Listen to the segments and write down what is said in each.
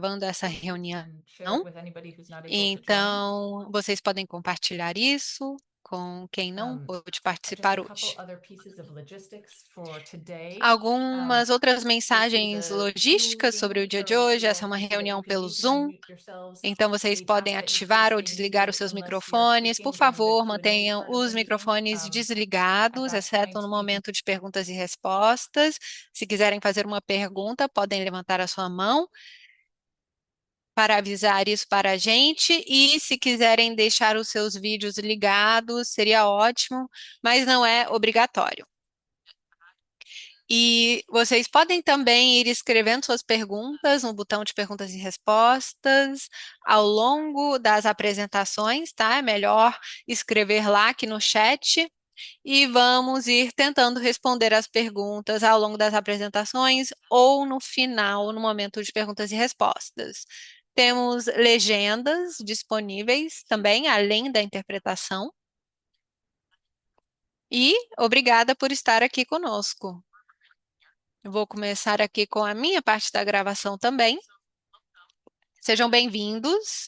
gravando essa reunião, and share it with anybody who's not able to join. então vocês podem compartilhar isso com quem não pôde Just a participar couple hoje. other pieces of logistics for today. Algumas outras This is mensagens a Zoom logísticas sobre o meeting, dia de so hoje. we Essa é ask uma you that you reunião can pelo mute and Zoom, unmute yourselves. então vocês We ask podem that if you're ativar ou staying desligar os muted seus unless you're microfones. Por speaking during the favor, Q&A mantenham part of the os meeting. microfones At desligados, that exceto point, no you can momento de perguntas e respostas. Se quiserem fazer uma pergunta, podem levantar a sua mão para avisar isso para a gente. E se quiserem deixar os seus vídeos ligados, seria ótimo, mas não é obrigatório. E vocês podem também ir escrevendo suas perguntas no botão de perguntas e respostas ao longo das apresentações, tá? É melhor escrever lá que no chat. E vamos ir tentando responder as perguntas ao longo das apresentações ou no final, no momento de perguntas e respostas. Temos legendas disponíveis também, além da interpretação. E obrigada por estar aqui conosco. Eu vou começar aqui com a minha parte da gravação também. Sejam bem-vindos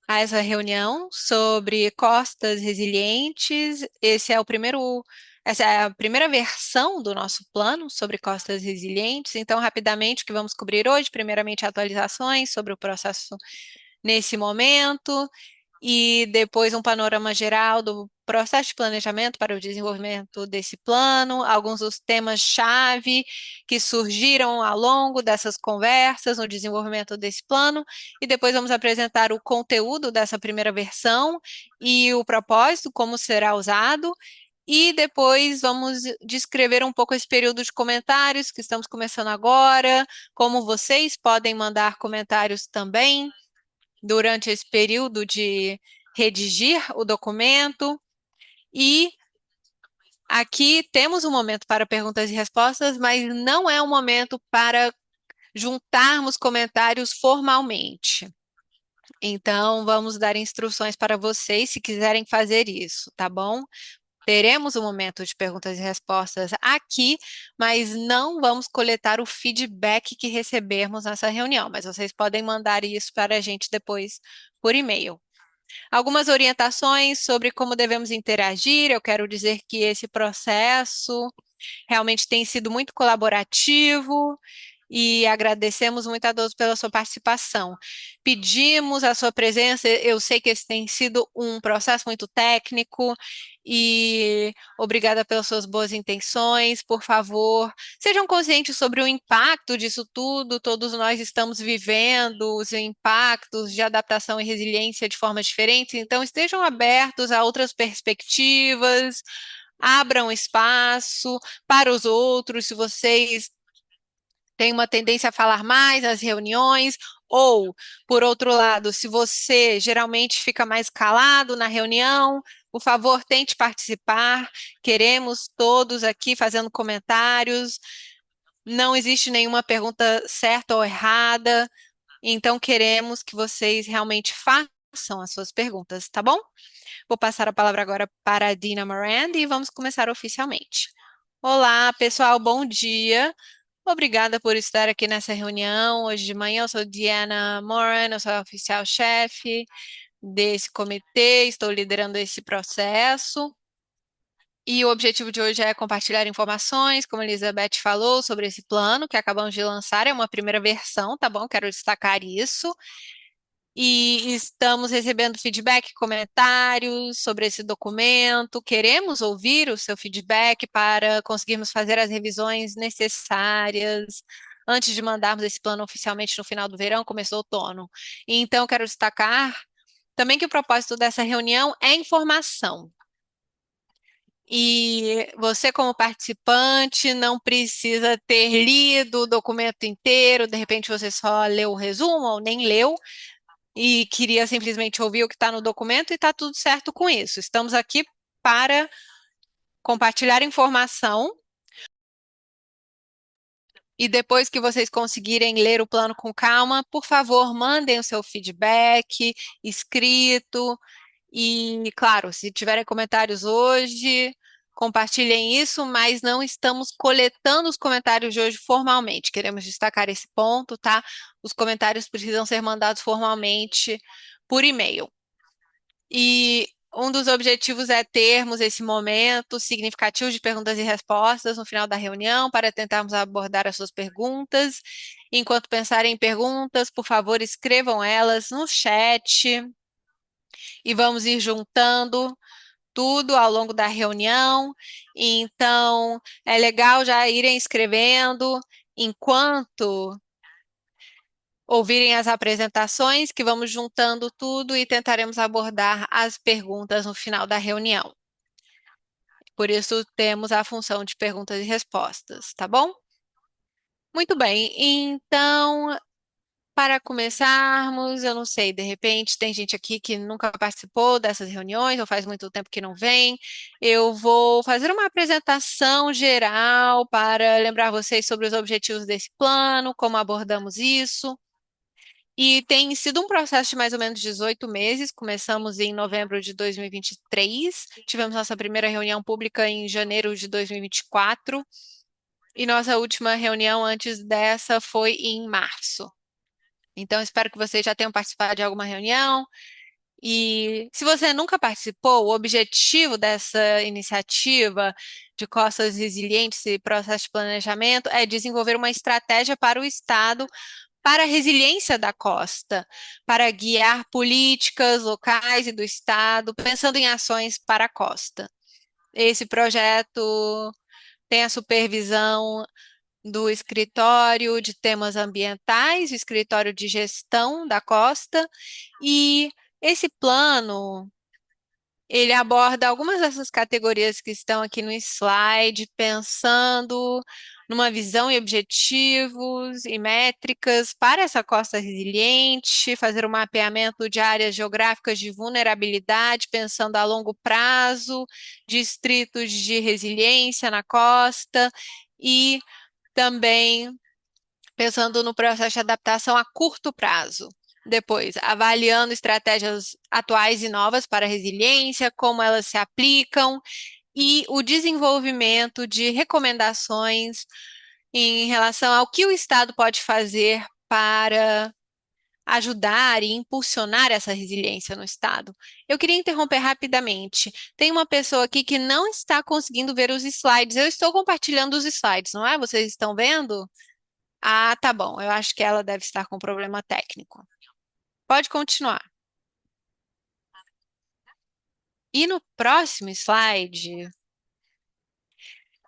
a essa reunião sobre costas resilientes. Essa é a primeira versão do nosso plano sobre costas resilientes. Então, rapidamente, o que vamos cobrir hoje? Primeiramente, atualizações sobre o processo nesse momento, e depois um panorama geral do processo de planejamento para o desenvolvimento desse plano, alguns dos temas-chave que surgiram ao longo dessas conversas no desenvolvimento desse plano, e depois vamos apresentar o conteúdo dessa primeira versão e o propósito, como será usado. E depois vamos descrever um pouco esse período de comentários que estamos começando agora, como vocês podem mandar comentários também durante esse período de redigir o documento. E aqui temos um momento para perguntas e respostas, mas não é um momento para juntarmos comentários formalmente. Então, vamos dar instruções para vocês se quiserem fazer isso, tá bom? Teremos um momento de perguntas e respostas aqui, mas não vamos coletar o feedback que recebermos nessa reunião, mas vocês podem mandar isso para a gente depois por e-mail. Algumas orientações sobre como devemos interagir. Eu quero dizer que esse processo realmente tem sido muito colaborativo e agradecemos muito a todos pela sua participação. Pedimos a sua presença, eu sei que esse tem sido um processo muito técnico e obrigada pelas suas boas intenções. Por favor, sejam conscientes sobre o impacto disso tudo. Todos nós estamos vivendo os impactos de adaptação e resiliência de formas diferentes, então estejam abertos a outras perspectivas, abram espaço para os outros. Se vocês têm uma tendência a falar mais nas reuniões, ou, por outro lado, se você geralmente fica mais calado na reunião, por favor, tente participar. Queremos todos aqui fazendo comentários. Não existe nenhuma pergunta certa ou errada, então queremos que vocês realmente façam as suas perguntas, tá bom? Vou passar a palavra agora para a Dina Morand e vamos começar oficialmente. Olá, pessoal, bom dia. Obrigada por estar aqui nessa reunião. Hoje de manhã eu sou Diana Moran, eu sou a oficial-chefe desse comitê, estou liderando esse processo. E o objetivo de hoje é compartilhar informações, como a Elizabeth falou, sobre esse plano que acabamos de lançar. É uma primeira versão, tá bom? Quero destacar isso. E estamos recebendo feedback, comentários sobre esse documento. Queremos ouvir o seu feedback para conseguirmos fazer as revisões necessárias antes de mandarmos esse plano oficialmente no final do verão, começo do outono. Então, quero destacar também que o propósito dessa reunião é informação. E você, como participante, não precisa ter lido o documento inteiro, de repente você só leu o resumo ou nem leu e queria simplesmente ouvir o que está no documento, e está tudo certo com isso. Estamos aqui para compartilhar informação, e depois que vocês conseguirem ler o plano com calma, por favor, mandem o seu feedback escrito. E, claro, se tiverem comentários hoje, compartilhem isso, mas não estamos coletando os comentários de hoje formalmente. Queremos destacar esse ponto, tá? Os comentários precisam ser mandados formalmente por e-mail. E um dos objetivos é termos esse momento significativo de perguntas e respostas no final da reunião para tentarmos abordar as suas perguntas. Enquanto pensarem em perguntas, por favor, escrevam elas no chat e vamos ir juntando tudo ao longo da reunião. Então, é legal já irem escrevendo enquanto ouvirem as apresentações, que vamos juntando tudo e tentaremos abordar as perguntas no final da reunião. Por isso, temos a função de perguntas e respostas, tá bom? Muito bem, então, para começarmos, eu não sei, de repente tem gente aqui que nunca participou dessas reuniões, ou faz muito tempo que não vem. Eu vou fazer uma apresentação geral para lembrar vocês sobre os objetivos desse plano, como abordamos isso. E tem sido um processo de mais ou menos 18 meses. Começamos em novembro de 2023, tivemos nossa primeira reunião pública em janeiro de 2024, e nossa última reunião antes dessa foi em março. Então, espero que vocês já tenham participado de alguma reunião. E se você nunca participou, o objetivo dessa iniciativa de costas resilientes e processo de planejamento é desenvolver uma estratégia para o Estado para a resiliência da costa, para guiar políticas locais e do Estado, pensando em ações para a costa. Esse projeto tem a supervisão do Escritório de Temas Ambientais, o Escritório de Gestão da Costa, e esse plano ele aborda algumas dessas categorias que estão aqui no slide, pensando numa visão e objetivos e métricas para essa costa resiliente, fazer um mapeamento de áreas geográficas de vulnerabilidade, pensando a longo prazo, distritos de resiliência na costa e também pensando no processo de adaptação a curto prazo. Depois, avaliando estratégias atuais e novas para a resiliência, como elas se aplicam e o desenvolvimento de recomendações em relação ao que o Estado pode fazer para ajudar e impulsionar essa resiliência no Estado. Eu queria interromper rapidamente. Tem uma pessoa aqui que não está conseguindo ver os slides. Eu estou compartilhando os slides, não é? Vocês estão vendo? Ah, tá bom. Eu acho que ela deve estar com problema técnico. Pode continuar. E no próximo slide,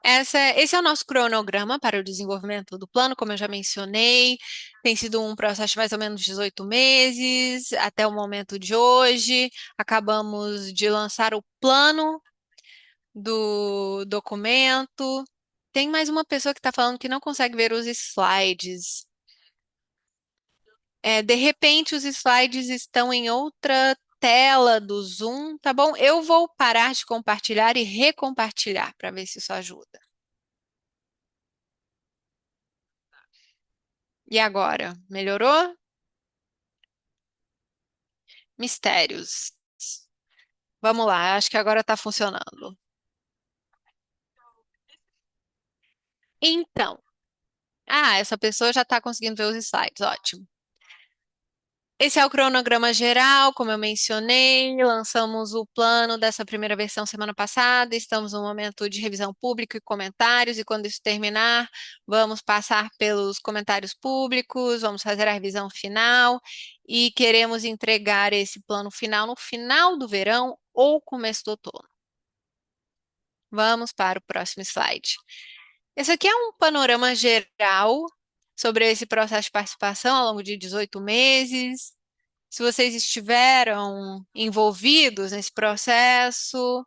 esse é o nosso cronograma para o desenvolvimento do plano, como eu já mencionei. Tem sido um processo de mais ou menos 18 meses até o momento de hoje. Acabamos de lançar o plano do documento. Tem mais uma pessoa que está falando que não consegue ver os slides. De repente, os slides estão em outra tela do Zoom, tá bom? Eu vou parar de compartilhar e recompartilhar para ver se isso ajuda. E agora, melhorou? Mistérios. Vamos lá, acho que agora está funcionando. Então, essa pessoa já está conseguindo ver os slides, ótimo. Esse é o cronograma geral, como eu mencionei, lançamos o plano dessa primeira versão semana passada, estamos no momento de revisão pública e comentários, e quando isso terminar, vamos passar pelos comentários públicos, vamos fazer a revisão final, e queremos entregar esse plano final no final do verão ou começo do outono. Vamos para o próximo slide. Esse aqui é um panorama geral sobre esse processo de participação ao longo de 18 meses. Se vocês estiveram envolvidos nesse processo,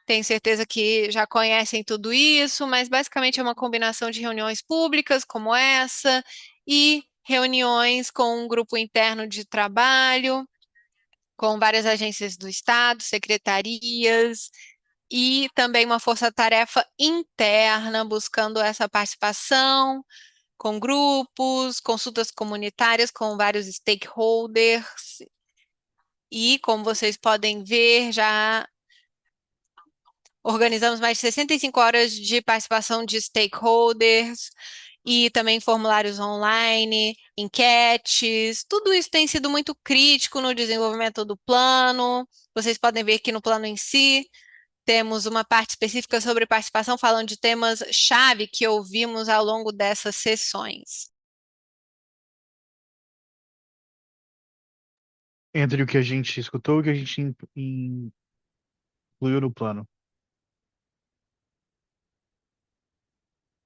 tenho certeza que já conhecem tudo isso, mas basicamente é uma combinação de reuniões públicas como essa e reuniões com um grupo interno de trabalho, com várias agências do Estado, secretarias e também uma força-tarefa interna buscando essa participação com grupos, consultas comunitárias com vários stakeholders. E, como vocês podem ver, já organizamos mais de 65 horas de participação de stakeholders e também formulários online, enquetes. Tudo isso tem sido muito crítico no desenvolvimento do plano. Vocês podem ver aqui no plano em si. Temos uma parte específica sobre participação, falando de temas-chave que ouvimos ao longo dessas sessões. Entre o que a gente escutou e o que a gente incluiu no plano.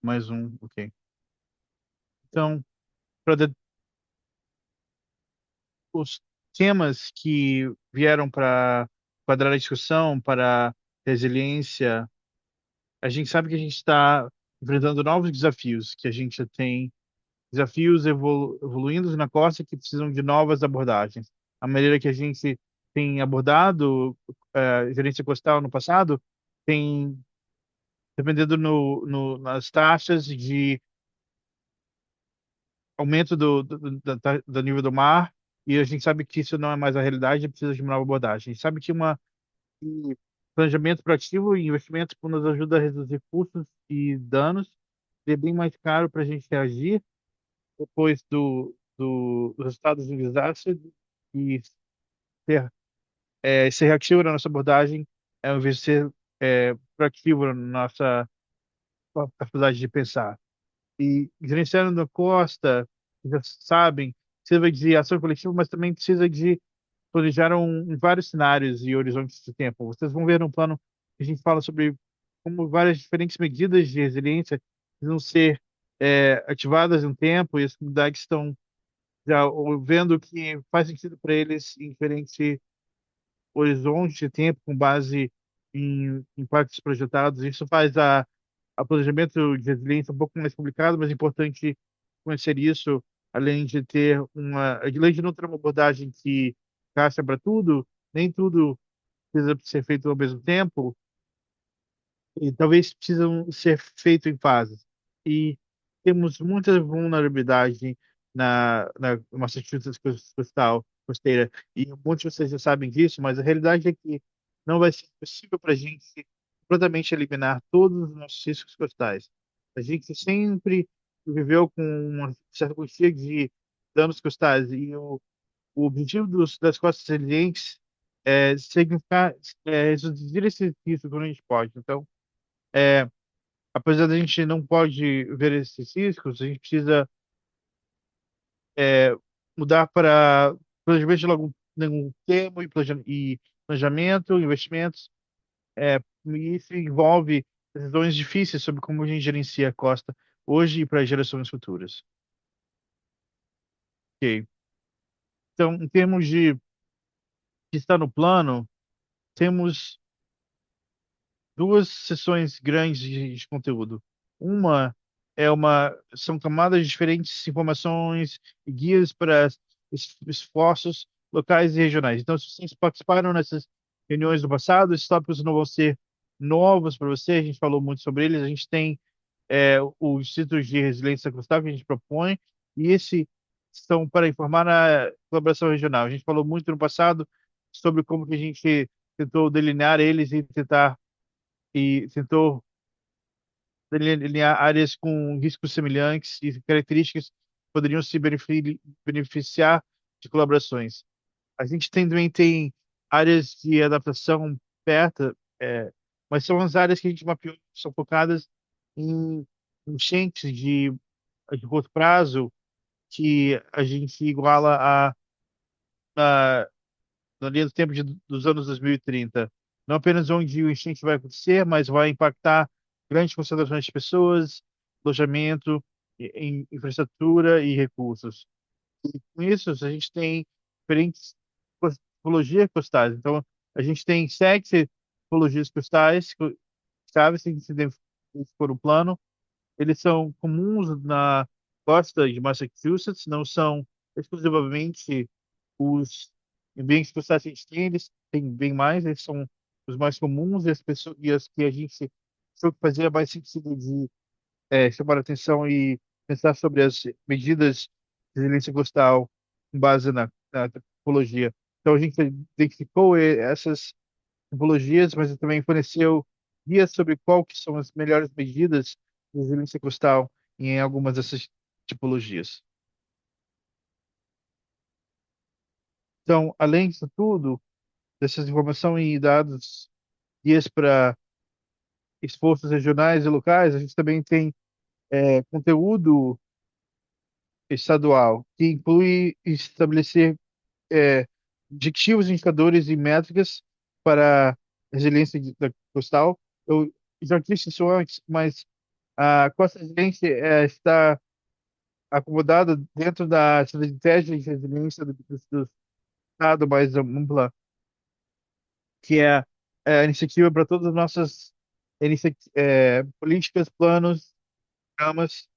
Mais um, ok. Então, para os temas que vieram para quadrar a discussão, para resiliência, a gente sabe que a gente está enfrentando novos desafios, que a gente já tem desafios evoluindo na costa que precisam de novas abordagens. A maneira que a gente tem abordado gerência costal no passado tem dependendo nas taxas de aumento do nível do mar, e a gente sabe que isso não é mais a realidade, precisa de uma nova abordagem. A gente sabe que que planejamento proativo e investimento nos ajuda a reduzir custos e danos, é bem mais caro para a gente reagir depois dos resultados do desastre e ser, ser reativo na nossa abordagem, ao invés de ser proativo na nossa capacidade de pensar. E gerenciando a costa, já sabem, precisa de ação coletiva, mas também precisa de planejar em vários cenários e horizontes de tempo. Vocês vão ver no plano que a gente fala sobre como várias diferentes medidas de resiliência vão ser ativadas em um tempo e as comunidades estão já vendo que faz sentido para eles em diferentes horizontes de tempo com base em impactos projetados. Isso faz a planejamento de resiliência um pouco mais complicado, mas é importante conhecer isso, além de ter além de não ter uma abordagem que caixa para tudo, nem tudo precisa ser feito ao mesmo tempo, e talvez precisam ser feito em fases. E temos muita vulnerabilidade na Massachusetts costeira, e muitos de vocês já sabem disso, mas a realidade é que não vai ser possível para a gente completamente eliminar todos os nossos riscos costais. A gente sempre viveu com uma certa quantia de danos costais, e o objetivo das costas resilientes é significar, reduzir esse risco quando a gente pode. Então, é, apesar da gente não pode ver esses riscos, a gente precisa é, mudar para planejamento de algum termo e planejamento, investimentos. E isso envolve decisões difíceis sobre como a gente gerencia a costa hoje e para gerações futuras. Ok. Então, em termos de que está no plano, temos duas sessões grandes de conteúdo. Uma são camadas de diferentes informações e guias para esforços locais e regionais. Então, se vocês participaram nessas reuniões do passado, esses tópicos não vão ser novos para você, a gente falou muito sobre eles, a gente tem o Instituto de Resiliência Costal que a gente propõe, e esse são para informar a colaboração regional. A gente falou muito no passado sobre como que a gente tentou delinear eles e tentou delinear áreas com riscos semelhantes e características que poderiam se beneficiar de colaborações. A gente também tem áreas de adaptação perto, mas são as áreas que a gente mapeou, são focadas em enchentes de curto prazo, que a gente iguala na linha do tempo dos anos 2030. Não apenas onde o enchente vai acontecer, mas vai impactar grandes concentrações de pessoas, alojamento, infraestrutura e recursos. E com isso, a gente tem diferentes tipologias costais. Então, a gente tem sete tipologias costais, sabe, se for o plano. Eles são comuns na costa de Massachusetts, não são exclusivamente os ambientes que você assiste, eles têm bem mais, eles são os mais comuns e as pessoas e as que a gente achou que fazia mais sentido de chamar a atenção e pensar sobre as medidas de resiliência costal com base na topologia. Então a gente identificou essas topologias, mas também forneceu guias sobre qual que são as melhores medidas de resiliência costal em algumas dessas tipologias. Então, além disso tudo, dessas informações e dados, guias para esforços regionais e locais, a gente também tem conteúdo estadual, que inclui estabelecer objetivos, indicadores e métricas para resiliência costal. Eu já disse isso antes, mas a Costa Resiliente está acomodada dentro da estratégia de resiliência do Estado mais ampla, que é a iniciativa para todas as nossas políticas, planos, programas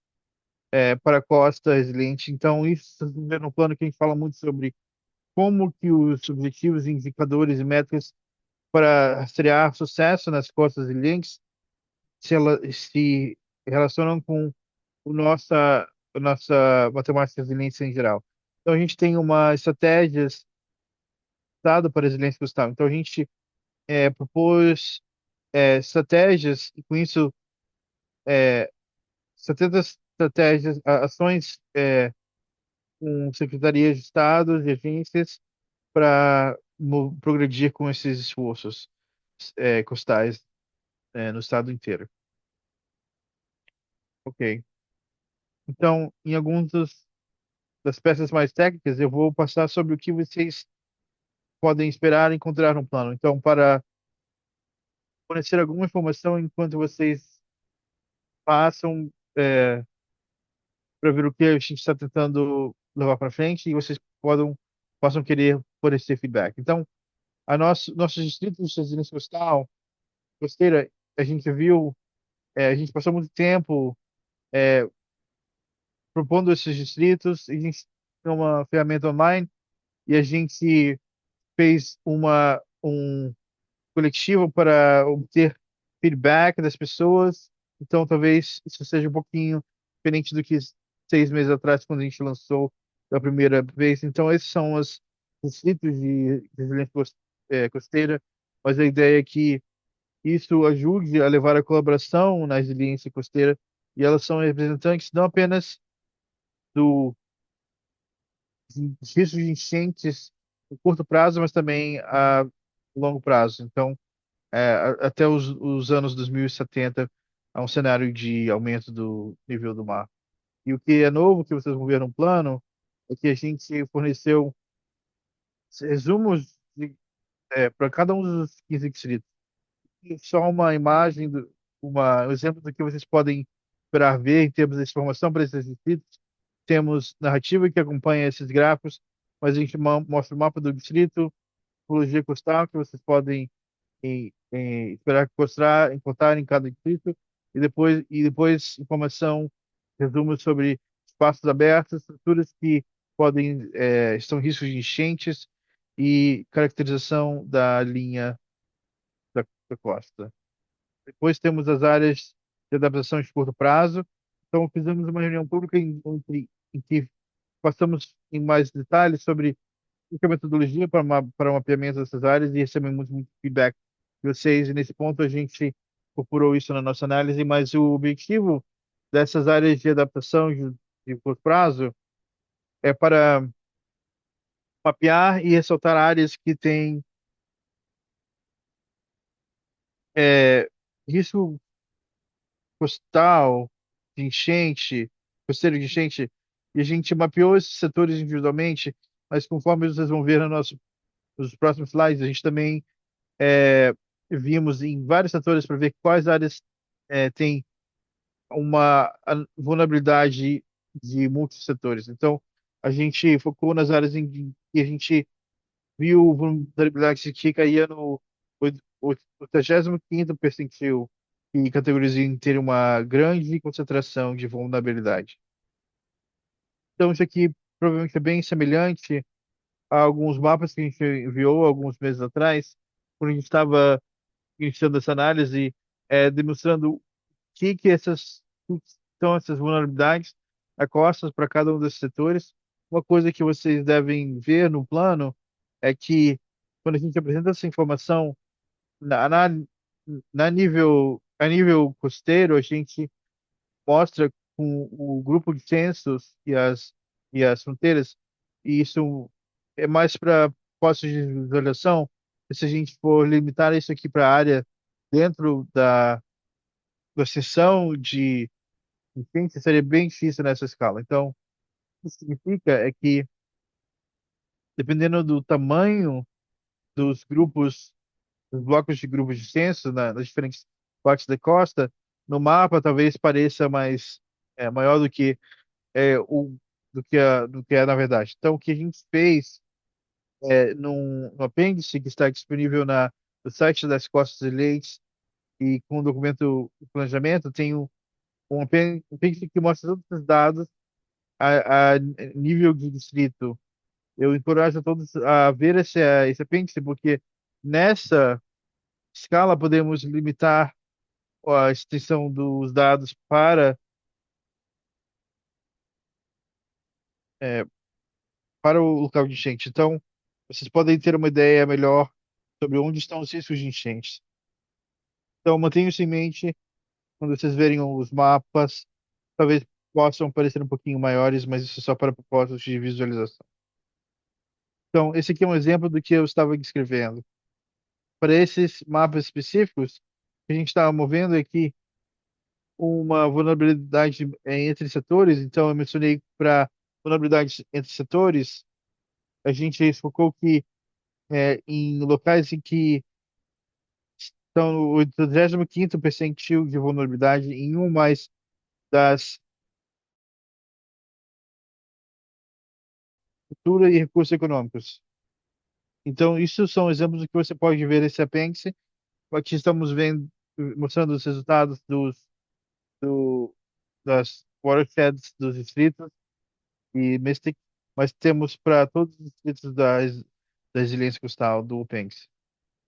para a Costa Resiliente. Então, isso é no plano que a gente fala muito sobre como que os objetivos, indicadores e métricas para rastrear sucesso nas costas resilientes se relacionam com a nossa matemática de resiliência em geral. Então, a gente tem uma estratégia dada para a resiliência costal. Então, a gente propôs estratégias, e com isso, 70 estratégias, ações com secretarias de Estado e agências para progredir com esses esforços costais no estado inteiro. Ok. Então, em algumas das peças mais técnicas, eu vou passar sobre o que vocês podem esperar encontrar no plano. Então, para fornecer alguma informação enquanto vocês passam, para ver o que a gente está tentando levar para frente e vocês possam querer fornecer feedback. Então, nossos distritos de residência costeira, a gente viu, a gente passou muito tempo propondo esses distritos, e a gente tem uma ferramenta online e a gente fez um coletivo para obter feedback das pessoas. Então, talvez isso seja um pouquinho diferente do que 6 meses atrás, quando a gente lançou da primeira vez. Então, esses são os distritos de resiliência costeira, mas a ideia é que isso ajude a levar a colaboração na resiliência costeira, e elas são representantes não apenas do risco de enchentes no curto prazo, mas também a longo prazo. Então, até os anos 2070, há um cenário de aumento do nível do mar. E o que é novo que vocês vão ver no plano é que a gente forneceu resumos para cada um dos 15 distritos. E só uma imagem, um exemplo do que vocês podem esperar ver em termos de informação para esses distritos. Temos narrativa que acompanha esses gráficos, mas a gente mostra o mapa do distrito, tipologia costal que vocês podem esperar encontrar em cada distrito, e depois informação, resumos sobre espaços abertos, estruturas que estão em risco de enchentes e caracterização da linha da costa. Depois temos as áreas de adaptação de curto prazo. Então, fizemos uma reunião pública em que passamos em mais detalhes sobre a metodologia para o mapeamento dessas áreas e recebemos muito feedback de vocês. E nesse ponto a gente incorporou isso na nossa análise, mas o objetivo dessas áreas de adaptação de curto prazo é para mapear e ressaltar áreas que têm é, risco costal, de enchente, costeiro de enchente, e a gente mapeou esses setores individualmente, mas conforme vocês vão ver nos próximos slides, a gente também é, vimos em vários setores para ver quais áreas têm uma vulnerabilidade de muitos setores. Então, a gente focou nas áreas em que a gente viu vulnerabilidade que caía no 85º percentil, e categorizia em ter uma grande concentração de vulnerabilidade. Então, isso aqui provavelmente é bem semelhante a alguns mapas que a gente enviou alguns meses atrás, quando a gente estava iniciando essa análise, demonstrando o que são essas vulnerabilidades acostas para cada um desses setores. Uma coisa que vocês devem ver no plano é que quando a gente apresenta essa informação na análise, a nível costeiro, a gente mostra com o grupo de censos e as fronteiras, e isso é mais para postos de visualização. E se a gente for limitar isso aqui para a área dentro da seção de ciência, seria bem difícil nessa escala. Então, o que significa é que, dependendo do tamanho dos grupos, dos blocos de grupos de censo nas diferentes partes da costa, no mapa talvez pareça mais maior do que do que é na verdade. Então, o que a gente fez no apêndice que está disponível no site das Costas e Leis e com o documento de planejamento, tem um apêndice que mostra todos os dados a nível de distrito. Eu encorajo a todos a ver esse apêndice, porque nessa escala podemos limitar a extensão dos dados é, para o local de enchente. Então, vocês podem ter uma ideia melhor sobre onde estão os riscos de enchentes. Então, mantenham isso em mente quando vocês verem os mapas. Talvez possam parecer um pouquinho maiores, mas isso é só para propósitos de visualização. Então, esse aqui é um exemplo do que eu estava descrevendo. Para esses mapas específicos, o que a gente estava movendo aqui uma vulnerabilidade entre setores. Então, eu mencionei para vulnerabilidades entre setores, a gente focou que em locais em que estão no 85º percentil de vulnerabilidade em um mais das cultura e recursos econômicos. Então, isso são exemplos do que você pode ver nesse apêndice. Aqui estamos vendo, mostrando os resultados das watersheds dos distritos e Mystic, mas temos para todos os distritos da resiliência costal do apêndice,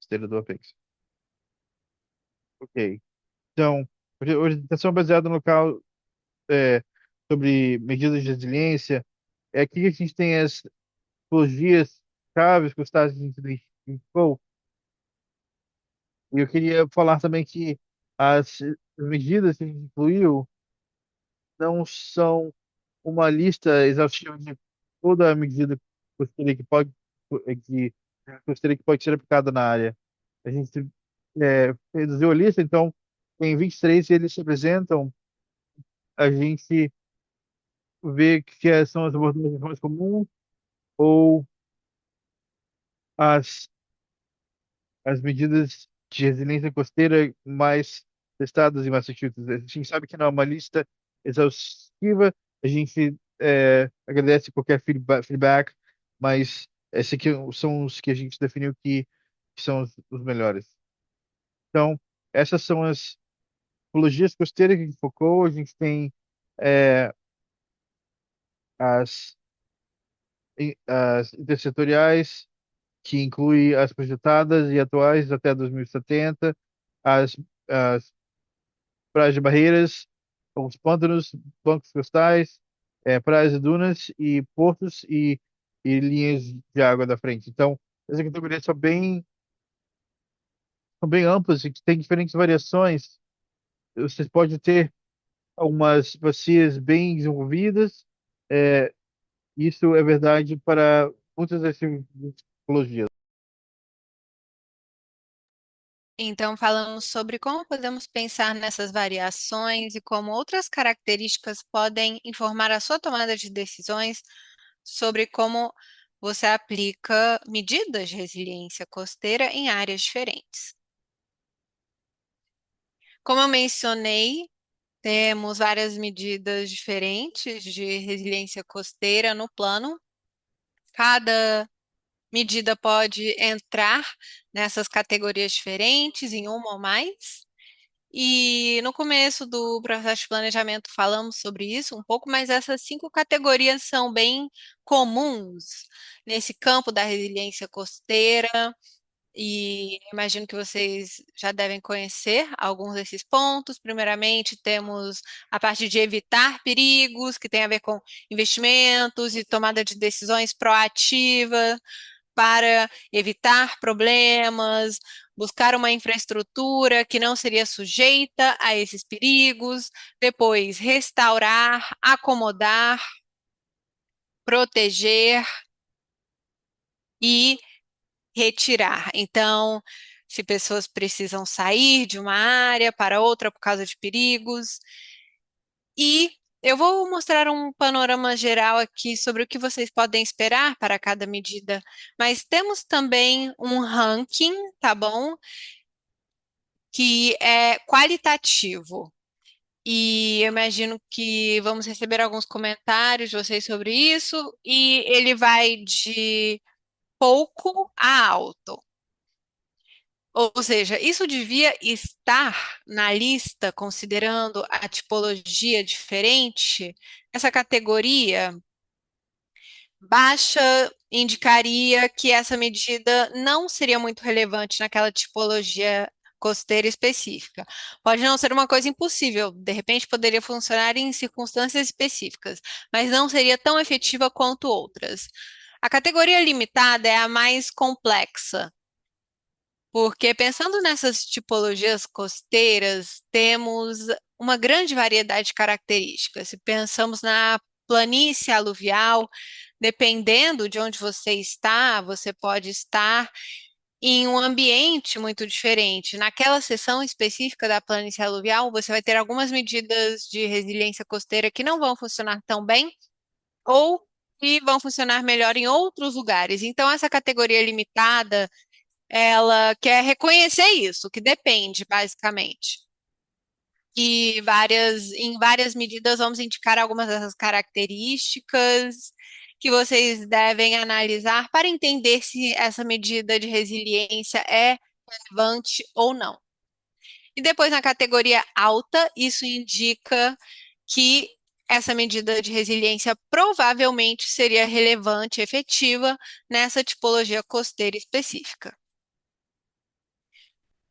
esteira do apêndice. Ok. Então, orientação baseada no local é, sobre medidas de resiliência. É aqui que a gente tem as tipologias chaves que o Estado identificou. E eu queria falar também que as medidas que a gente incluiu não são uma lista exaustiva de toda a medida costeira que pode ser aplicada na área. A gente reduziu a lista, então tem 23 e eles se apresentam. A gente vê que são as abordagens mais comuns ou as as medidas de resiliência costeira mais testadas em Massachusetts. A gente sabe que não é uma lista exaustiva, a gente agradece qualquer feedback, mas esses aqui são os que a gente definiu que são os melhores. Então, essas são as tipologias costeiras que a gente focou. A gente tem é, as, as intersetoriais, que inclui as projetadas e atuais até 2070, as, as praias de barreiras, os pântanos, bancos costais, praias e dunas e portos e linhas de água da frente. Então, essas categorias são bem amplas e que têm diferentes variações. Vocês podem ter algumas bacias bem desenvolvidas. é, Isso é verdade para muitas das tipologias. Então, falamos sobre como podemos pensar nessas variações e como outras características podem informar a sua tomada de decisões sobre como você aplica medidas de resiliência costeira em áreas diferentes. Como eu mencionei, temos várias medidas diferentes de resiliência costeira no plano. Cada medida pode entrar nessas categorias diferentes, em uma ou mais. E no começo do processo de planejamento falamos sobre isso um pouco, mas essas 5 categorias são bem comuns nesse campo da resiliência costeira. E imagino que vocês já devem conhecer alguns desses pontos. Primeiramente, temos a parte de evitar perigos, que tem a ver com investimentos e tomada de decisões proativa para evitar problemas, buscar uma infraestrutura que não seria sujeita a esses perigos, depois restaurar, acomodar, proteger e retirar. Então, se pessoas precisam sair de uma área para outra por causa de perigos. E eu vou mostrar um panorama geral aqui sobre o que vocês podem esperar para cada medida, mas temos também um ranking, tá bom? Que é qualitativo. E eu imagino que vamos receber alguns comentários de vocês sobre isso, e ele vai de pouco a alto. Ou seja, isso devia estar na lista, considerando a tipologia diferente. Essa categoria baixa indicaria que essa medida não seria muito relevante naquela tipologia costeira específica. Pode não ser uma coisa impossível, de repente poderia funcionar em circunstâncias específicas, mas não seria tão efetiva quanto outras. A categoria limitada é a mais complexa, porque pensando nessas tipologias costeiras, temos uma grande variedade de características. Se pensamos na planície aluvial, dependendo de onde você pode estar em um ambiente muito diferente. Naquela seção específica da planície aluvial, você vai ter algumas medidas de resiliência costeira que não vão funcionar tão bem, ou que vão funcionar melhor em outros lugares. Então, essa categoria limitada ela quer reconhecer isso, que depende, basicamente. E em várias medidas vamos indicar algumas dessas características que vocês devem analisar para entender se essa medida de resiliência é relevante ou não. E depois, na categoria alta, isso indica que essa medida de resiliência provavelmente seria relevante e efetiva nessa tipologia costeira específica.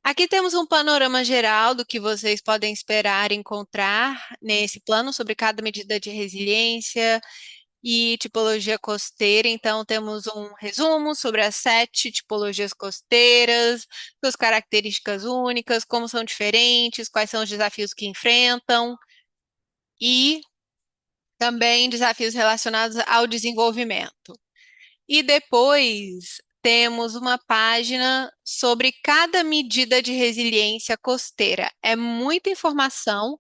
Aqui temos um panorama geral do que vocês podem esperar encontrar nesse plano sobre cada medida de resiliência e tipologia costeira. Então, temos um resumo sobre as 7 tipologias costeiras, suas características únicas, como são diferentes, quais são os desafios que enfrentam e também desafios relacionados ao desenvolvimento. E depois temos uma página sobre cada medida de resiliência costeira. É muita informação,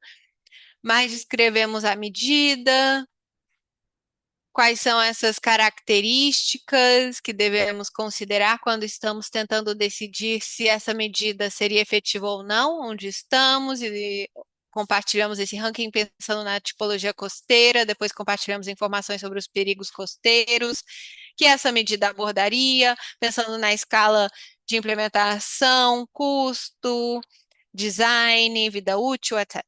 mas descrevemos a medida, quais são essas características que devemos considerar quando estamos tentando decidir se essa medida seria efetiva ou não, onde estamos, e compartilhamos esse ranking pensando na tipologia costeira, depois compartilhamos informações sobre os perigos costeiros, que essa medida abordaria, pensando na escala de implementação, custo, design, vida útil, etc.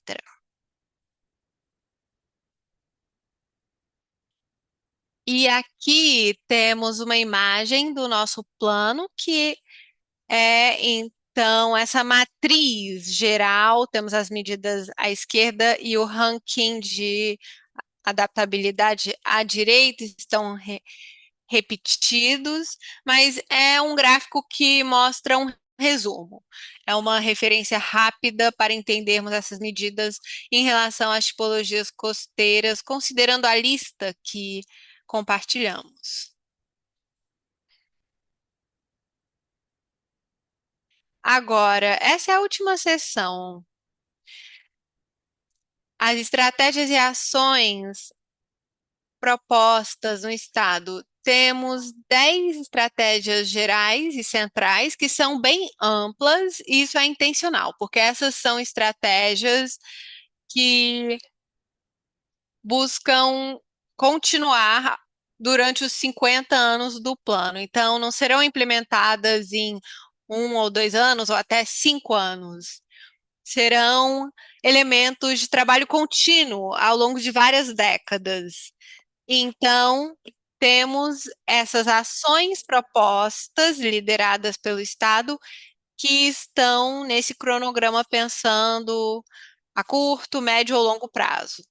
E aqui temos uma imagem do nosso plano, que é, então, essa matriz geral, temos as medidas à esquerda e o ranking de adaptabilidade à direita estão repetidos, mas é um gráfico que mostra um resumo. É uma referência rápida para entendermos essas medidas em relação às tipologias costeiras, considerando a lista que compartilhamos. Agora, essa é a última sessão. As estratégias e ações propostas no Estado. Temos 10 estratégias gerais e centrais que são bem amplas, e isso é intencional, porque essas são estratégias que buscam continuar durante os 50 anos do plano. Então, não serão implementadas em 1 ou 2 anos, ou até 5 anos. Serão elementos de trabalho contínuo ao longo de várias décadas. Então, temos essas ações propostas, lideradas pelo Estado, que estão nesse cronograma pensando a curto, médio ou longo prazo.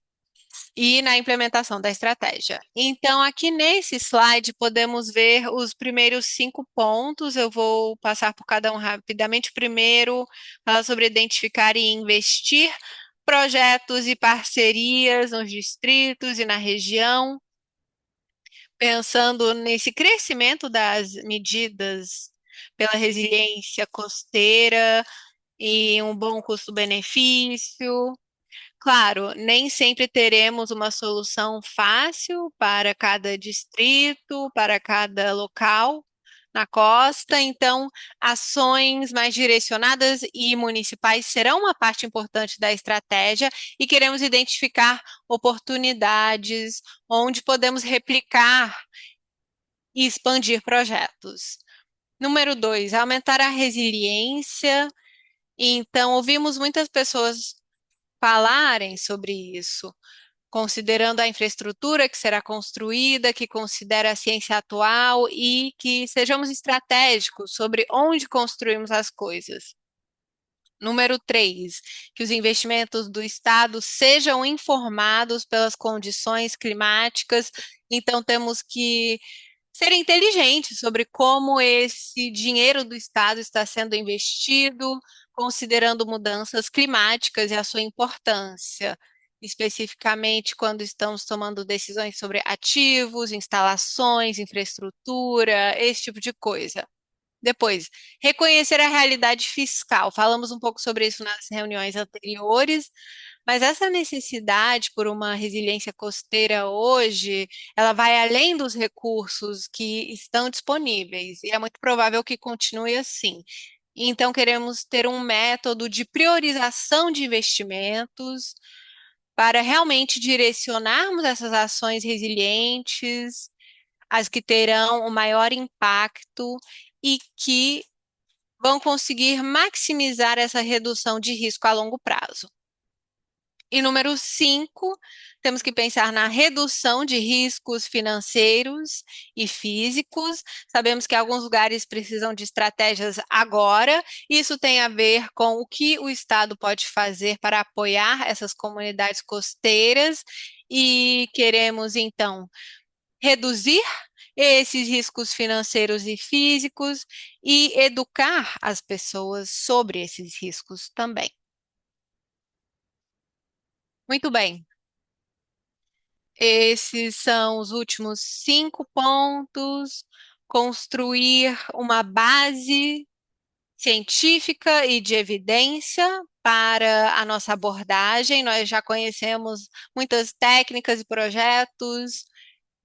e na implementação da estratégia. Então, aqui nesse slide, podemos ver os primeiros 5 pontos. Eu vou passar por cada um rapidamente. O primeiro fala sobre identificar e investir projetos e parcerias nos distritos e na região, pensando nesse crescimento das medidas pela resiliência costeira e um bom custo-benefício. Claro, nem sempre teremos uma solução fácil para cada distrito, para cada local na costa, então ações mais direcionadas e municipais serão uma parte importante da estratégia e queremos identificar oportunidades onde podemos replicar e expandir projetos. Número 2, aumentar a resiliência. Então, ouvimos muitas pessoas falarem sobre isso, considerando a infraestrutura que será construída, que considera a ciência atual e que sejamos estratégicos sobre onde construímos as coisas. Número 3, que os investimentos do Estado sejam informados pelas condições climáticas, então temos que ser inteligentes sobre como esse dinheiro do Estado está sendo investido, considerando mudanças climáticas e a sua importância, especificamente quando estamos tomando decisões sobre ativos, instalações, infraestrutura, esse tipo de coisa. Depois, reconhecer a realidade fiscal. Falamos um pouco sobre isso nas reuniões anteriores, mas essa necessidade por uma resiliência costeira hoje, ela vai além dos recursos que estão disponíveis, e é muito provável que continue assim. Então, queremos ter um método de priorização de investimentos para realmente direcionarmos essas ações resilientes, as que terão o maior impacto e que vão conseguir maximizar essa redução de risco a longo prazo. E número 5, temos que pensar na redução de riscos financeiros e físicos. Sabemos que alguns lugares precisam de estratégias agora. Isso tem a ver com o que o Estado pode fazer para apoiar essas comunidades costeiras e queremos, então, reduzir esses riscos financeiros e físicos e educar as pessoas sobre esses riscos também. Muito bem. Esses são os últimos 5 pontos. Construir uma base científica e de evidência para a nossa abordagem. Nós já conhecemos muitas técnicas e projetos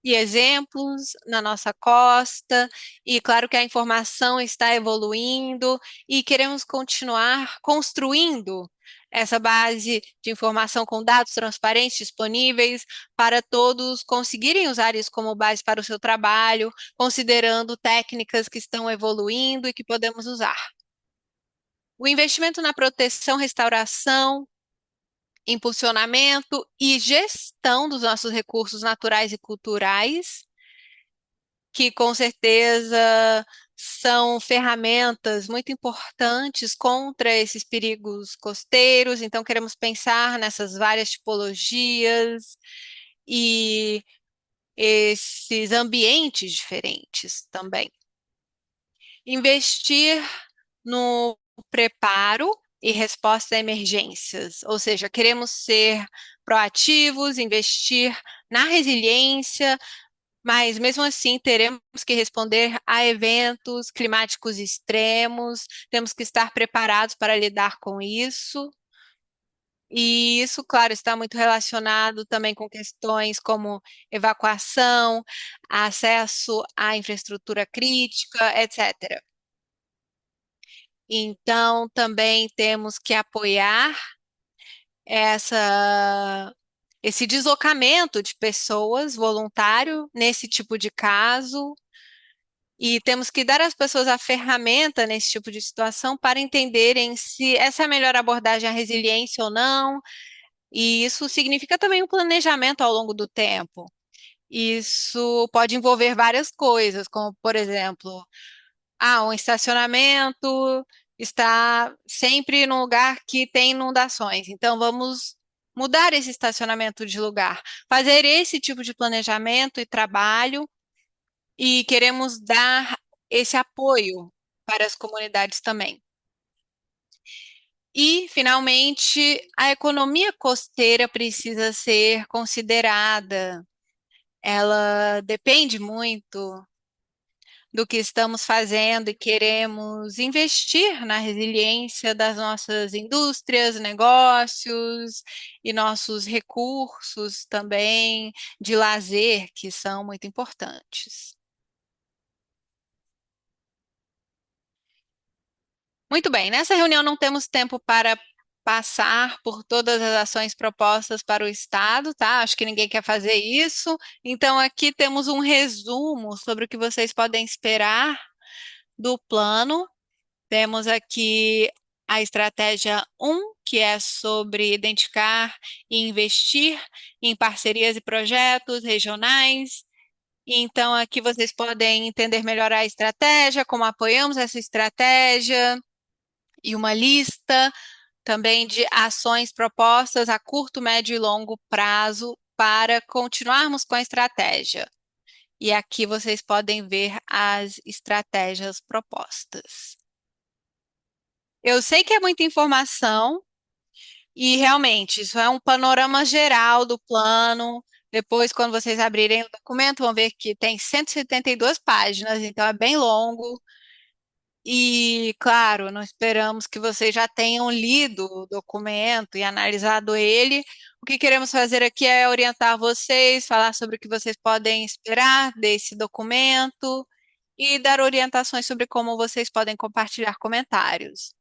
e exemplos na nossa costa, e claro que a informação está evoluindo e queremos continuar construindo essa base de informação com dados transparentes disponíveis para todos conseguirem usar isso como base para o seu trabalho, considerando técnicas que estão evoluindo e que podemos usar. O investimento na proteção, restauração, impulsionamento e gestão dos nossos recursos naturais e culturais, que com certeza são ferramentas muito importantes contra esses perigos costeiros. Então, queremos pensar nessas várias tipologias e esses ambientes diferentes também. Investir no preparo e resposta a emergências, ou seja, queremos ser proativos, investir na resiliência, mas mesmo assim teremos que responder a eventos climáticos extremos, temos que estar preparados para lidar com isso. E isso, claro, está muito relacionado também com questões como evacuação, acesso à infraestrutura crítica, etc. Então, também temos que apoiar esse deslocamento de pessoas voluntário nesse tipo de caso, e temos que dar às pessoas a ferramenta nesse tipo de situação para entenderem se essa é a melhor abordagem à resiliência ou não, e isso significa também um planejamento ao longo do tempo. Isso pode envolver várias coisas, como, por exemplo, um estacionamento está sempre num lugar que tem inundações, então vamos mudar esse estacionamento de lugar, fazer esse tipo de planejamento e trabalho, e queremos dar esse apoio para as comunidades também. E, finalmente, a economia costeira precisa ser considerada. Ela depende muito do que estamos fazendo e queremos investir na resiliência das nossas indústrias, negócios e nossos recursos também de lazer, que são muito importantes. Muito bem, nessa reunião não temos tempo para passar por todas as ações propostas para o Estado, tá? Acho que ninguém quer fazer isso. Então, aqui temos um resumo sobre o que vocês podem esperar do plano. Temos aqui a estratégia 1, que é sobre identificar e investir em parcerias e projetos regionais. Então, aqui vocês podem entender melhor a estratégia, como apoiamos essa estratégia, e uma lista também de ações propostas a curto, médio e longo prazo para continuarmos com a estratégia. E aqui vocês podem ver as estratégias propostas. Eu sei que é muita informação e realmente isso é um panorama geral do plano. Depois, quando vocês abrirem o documento, vão ver que tem 172 páginas, então é bem longo. E, claro, não esperamos que vocês já tenham lido o documento e analisado ele. O que queremos fazer aqui é orientar vocês, falar sobre o que vocês podem esperar desse documento e dar orientações sobre como vocês podem compartilhar comentários.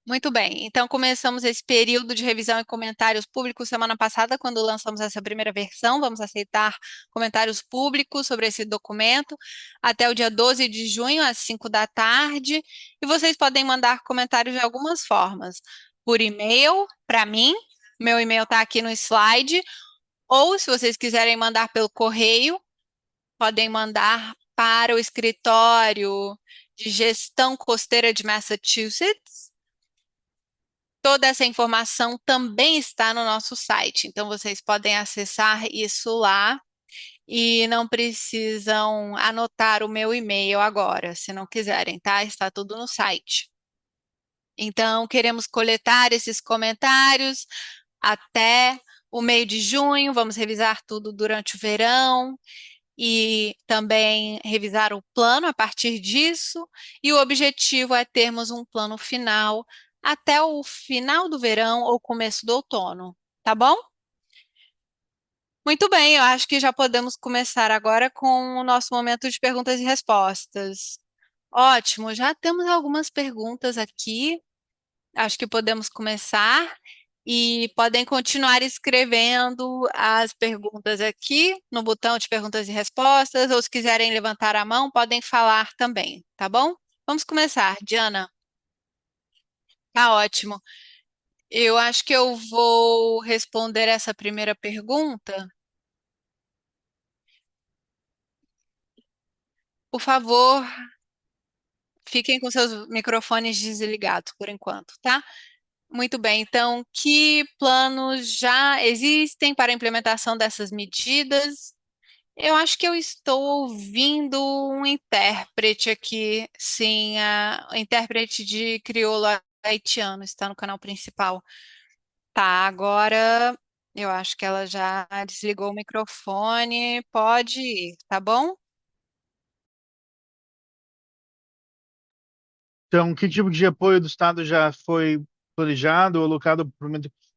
Muito bem, então começamos esse período de revisão e comentários públicos semana passada, quando lançamos essa primeira versão. Vamos aceitar comentários públicos sobre esse documento até o dia 12 de junho, às 5 da tarde. E vocês podem mandar comentários de algumas formas. Por e-mail, para mim, meu e-mail está aqui no slide, ou se vocês quiserem mandar pelo correio, podem mandar para o escritório de gestão costeira de Massachusetts. Toda essa informação também está no nosso site, então vocês podem acessar isso lá e não precisam anotar o meu e-mail agora, se não quiserem, tá? Está tudo no site. Então, queremos coletar esses comentários até o meio de junho, vamos revisar tudo durante o verão e também revisar o plano a partir disso. E o objetivo é termos um plano final até o final do verão ou começo do outono, tá bom? Muito bem, eu acho que já podemos começar agora com o nosso momento de perguntas e respostas. Ótimo, já temos algumas perguntas aqui. Acho que podemos começar e podem continuar escrevendo as perguntas aqui no botão de perguntas e respostas, ou se quiserem levantar a mão, podem falar também, tá bom? Vamos começar, Diana. Tá ótimo. Eu acho que eu vou responder essa primeira pergunta. Por favor, fiquem com seus microfones desligados por enquanto, tá? Muito bem, então, que planos já existem para a implementação dessas medidas? Eu acho que eu estou ouvindo um intérprete aqui, sim, o intérprete de crioulo haitiano está no canal principal. Tá, agora eu acho que ela já desligou o microfone, pode ir, tá bom? Então, que tipo de apoio do Estado já foi planejado ou alocado para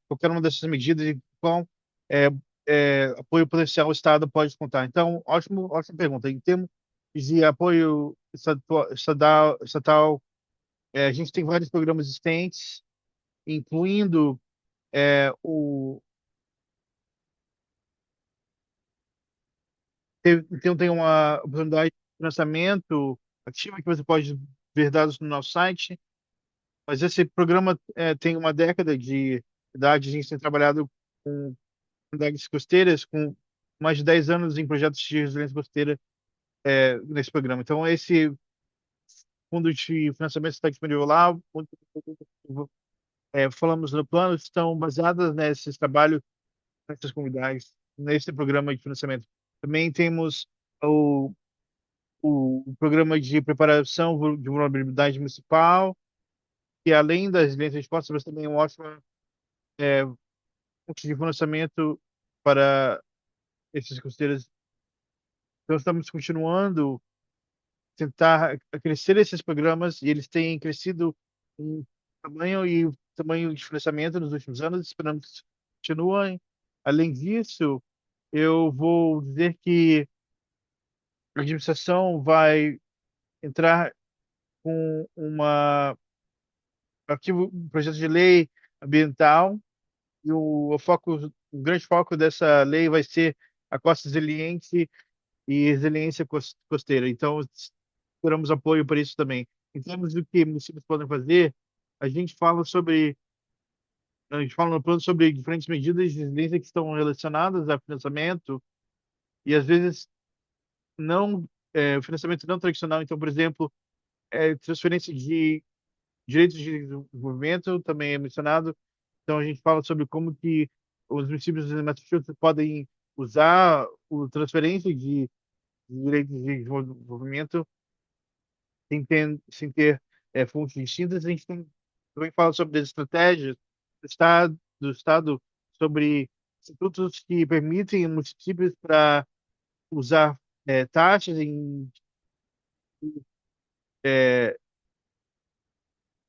qualquer uma dessas medidas e qual é, apoio potencial o Estado pode contar? Então, ótima pergunta. Em termos de apoio estatal, a gente tem vários programas existentes, incluindo o. Então, tem uma oportunidade de financiamento ativa que você pode ver dados no nosso site. Mas esse programa tem uma década de idade. A gente tem trabalhado com comunidades costeiras, com mais de 10 anos em projetos de resiliência costeira nesse programa. Então, esse fundo de financiamento está disponível lá. falamos no plano estão baseadas nesses trabalhos nessas comunidades, nesse programa de financiamento. Também temos o, o programa de preparação de vulnerabilidade municipal, que além das residências expostas, mas também é um ótimo fonte de financiamento para esses costeiras. Então, estamos continuando tentar crescer esses programas e eles têm crescido em tamanho de financiamento nos últimos anos, esperamos que continuem. Além disso, eu vou dizer que a administração vai entrar com um projeto de lei ambiental e o grande foco dessa lei vai ser a costa resiliente e resiliência costeira. Então, esperamos apoio para isso também. Em termos do que municípios podem fazer, a gente fala sobre, a gente fala no plano sobre diferentes medidas de resiliência que estão relacionadas a financiamento e às vezes não financiamento não tradicional. Então, por exemplo, transferência de direitos de desenvolvimento também é mencionado. Então, a gente fala sobre como que os municípios de Massachusetts podem usar o transferência de direitos de desenvolvimento sem ter fontes distintas. A gente também fala sobre as estratégias do Estado sobre institutos que permitem municípios para usar taxas é,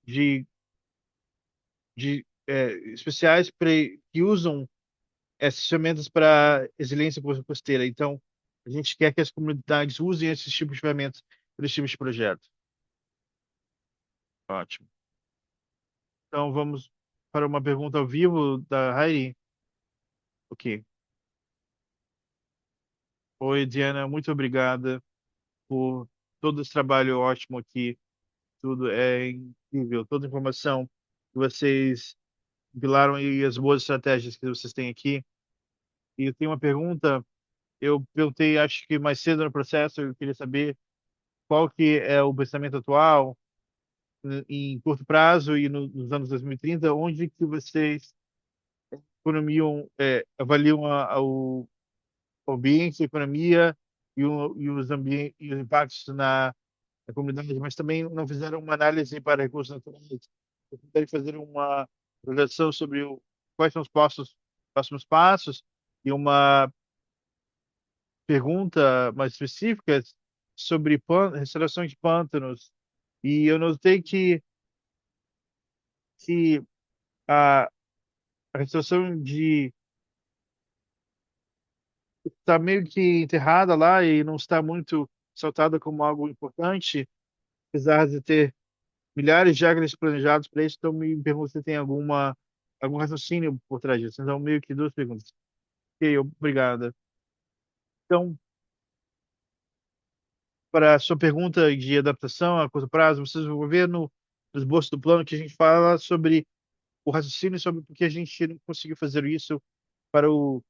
de, especiais que usam essas ferramentas para resiliência costeira. Então, a gente quer que as comunidades usem esses tipos de ferramentas para esses tipos de projetos. Ótimo. Então, vamos para uma pergunta ao vivo da Heidi. Ok. Oi, Diana, muito obrigada por todo esse trabalho ótimo aqui. Tudo é incrível, toda a informação que vocês pilaram e as boas estratégias que vocês têm aqui. E eu tenho uma pergunta, eu perguntei, acho que mais cedo no processo, eu queria saber qual que é o pensamento atual em curto prazo e nos anos 2030, onde que vocês avaliam o ambiente, a economia e os impactos na comunidade, mas também não fizeram uma análise para recursos naturais. Querem fazer uma projeção sobre quais são os próximos passos e uma pergunta mais específica sobre restauração de pântanos. E eu notei que a, a restauração está meio que enterrada lá e não está muito saltada como algo importante, apesar de ter milhares de acres planejados para isso. Então, me pergunto se tem algum raciocínio por trás disso. Então, meio que duas perguntas. Ok, obrigada. Então, para a sua pergunta de adaptação a curto prazo, vocês vão ver no esboço do plano que a gente fala sobre o raciocínio sobre por que a gente não conseguiu fazer isso para o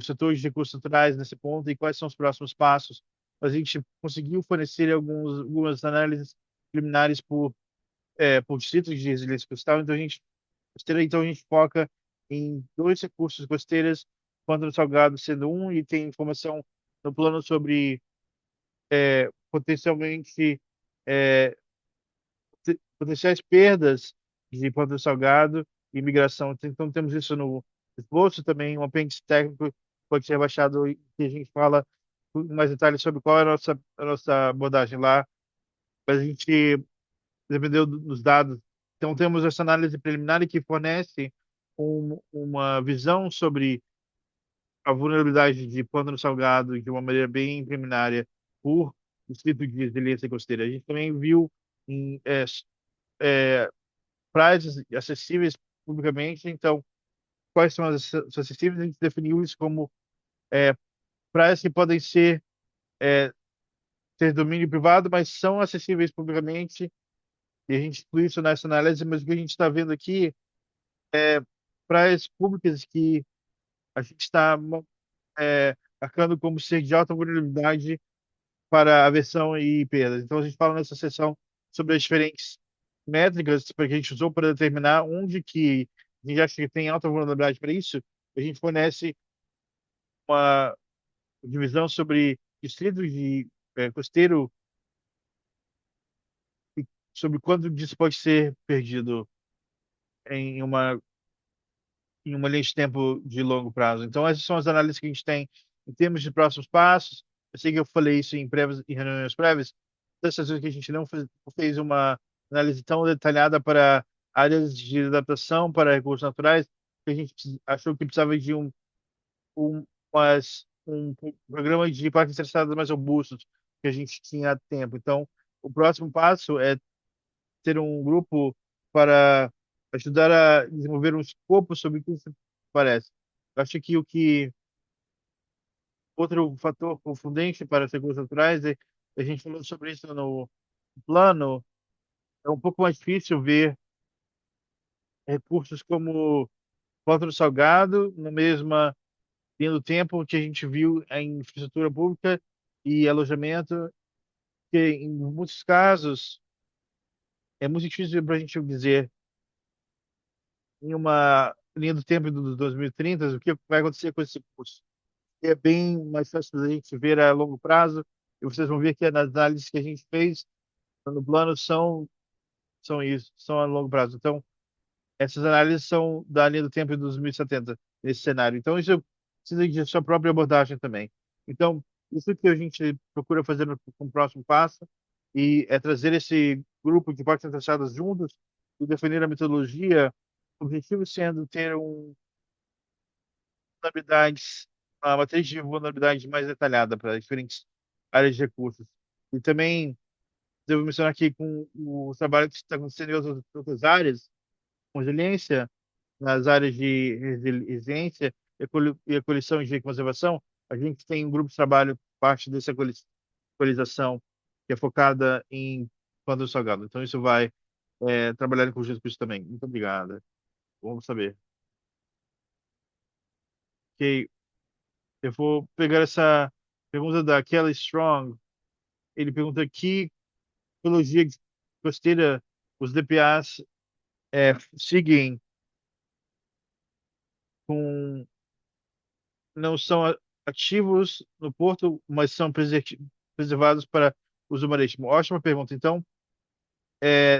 setor de recursos naturais nesse ponto e quais são os próximos passos. A gente conseguiu fornecer algumas análises preliminares por distritos de resiliência costal, então a gente foca em dois recursos costeiros, Pântano Salgado sendo um, e tem informação no plano sobre potencialmente é, potenciais perdas de Pântano Salgado e migração. Então temos isso no esboço também, um apêndice técnico pode ser baixado e a gente fala com mais detalhes sobre qual é a nossa abordagem lá. A gente dependeu dos dados. Então, temos essa análise preliminar que fornece uma visão sobre a vulnerabilidade de Pântano Salgado de uma maneira bem preliminária por distrito de resiliência costeira. A gente também viu em praias acessíveis publicamente. Então, quais são as acessíveis? A gente definiu isso como praias que podem ter domínio privado, mas são acessíveis publicamente. E a gente inclui isso nessa análise, mas o que a gente está vendo aqui praias públicas que a gente está marcando como ser de alta vulnerabilidade para aversão e perdas. Então, a gente fala nessa sessão sobre as diferentes métricas para que a gente usou para determinar onde que a gente acha que tem alta vulnerabilidade para isso. A gente fornece uma divisão sobre distritos de costeiro e sobre quanto disso pode ser perdido em uma linha de tempo de longo prazo. Então, essas são as análises que a gente tem em termos de próximos passos. Eu sei que eu falei isso em reuniões prévias, dessas vezes que a gente não fez uma análise tão detalhada para áreas de adaptação para recursos naturais, que a gente achou que precisava de um, um programa de parques interessados mais robustos que a gente tinha há tempo. Então, o próximo passo é ter um grupo para ajudar a desenvolver um escopo sobre o que isso parece. Eu acho que outro fator confundente para os recursos naturais é, a gente falou sobre isso no plano, é um pouco mais difícil ver recursos como Porto do Salgado no mesma linha do tempo que a gente viu em infraestrutura pública e alojamento, que em muitos casos é muito difícil para a gente dizer em uma linha do tempo dos 2030 o que vai acontecer com esse curso. É bem mais fácil da gente ver a longo prazo, e vocês vão ver que nas análises que a gente fez no plano são isso, são a longo prazo. Então, essas análises são da linha do tempo de 2070, nesse cenário. Então, isso precisa de sua própria abordagem também. Então, isso que a gente procura fazer no próximo passo, e é trazer esse grupo de partes interessadas juntos e definir a metodologia, o objetivo sendo ter vulnerabilidades, uma matriz de vulnerabilidade mais detalhada para diferentes áreas de recursos. E também devo mencionar aqui com o trabalho que está acontecendo em outras áreas, com resiliência, nas áreas de resiliência e acolhição de conservação, a gente tem um grupo de trabalho, parte dessa equalização, que é focada em planta salgado. Então, isso vai trabalhar em conjunto com isso também. Muito obrigada. Vamos saber. Ok, eu vou pegar essa pergunta da Kelly Strong. Ele pergunta que ecologia costeira os DPAs seguem com não são ativos no porto, mas são preservados para uso marítimo. Ótima pergunta. Então,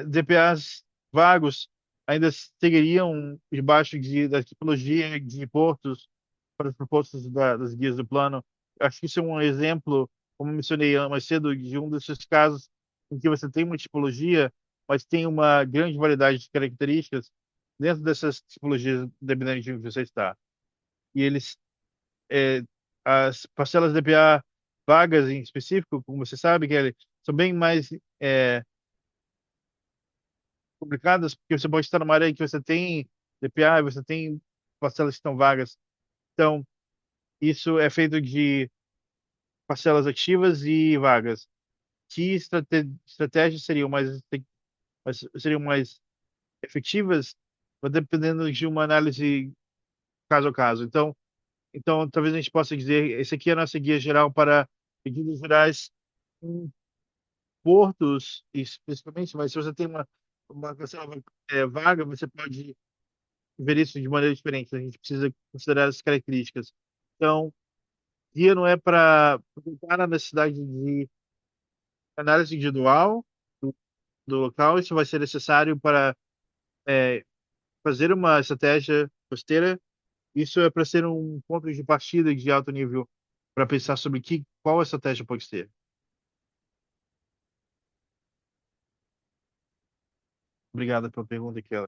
DPAs vagos ainda seguiriam debaixo da tipologia de portos para os propostos das guias do plano. Acho que isso é um exemplo, como eu mencionei mais cedo, de um desses casos em que você tem uma tipologia, mas tem uma grande variedade de características dentro dessas tipologias, dependendo de onde você está. E é, as parcelas DPA vagas em específico, como você sabe, Kelly, são bem mais complicadas, porque você pode estar numa área em que você tem DPA e você tem parcelas que estão vagas. Então, isso é feito de parcelas ativas e vagas. Que estratégias seriam mais efetivas, vai dependendo de uma análise caso a caso. Então, talvez a gente possa dizer, esse aqui é a nossa guia geral para medidas gerais em portos, especificamente, mas se você tem uma parcela vaga, você pode ver isso de maneira diferente. A gente precisa considerar as características. Então, guia não é para colocar na necessidade de análise individual do local, isso vai ser necessário para é, fazer uma estratégia costeira. Isso é para ser um ponto de partida de alto nível para pensar sobre qual estratégia pode ser. Obrigado pela pergunta, Kelly.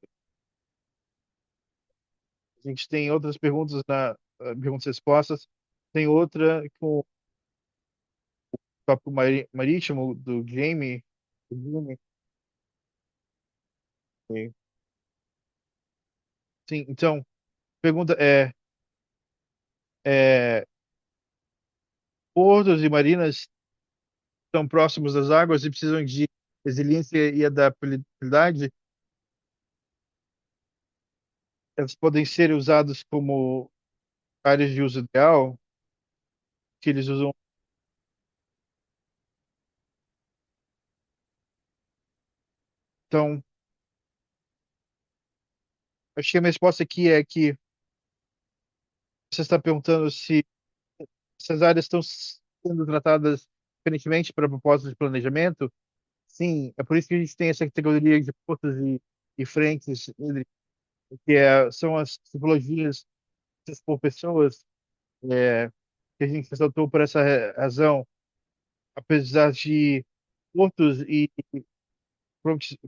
A gente tem outras perguntas perguntas e respostas. Tem outra com o tópico marítimo do Jamie. Sim, então, pergunta é, portos e marinas estão próximos das águas e precisam de resiliência e adaptabilidade. Elas podem ser usadas como áreas de uso ideal, que eles usam. Então, Acho que a minha resposta aqui é que você está perguntando se essas áreas estão sendo tratadas diferentemente para propósitos de planejamento. Sim, é por isso que a gente tem essa categoria de portos e frentes hídricas, que são as tipologias por pessoas, é, que a gente ressaltou por essa razão, apesar de portos e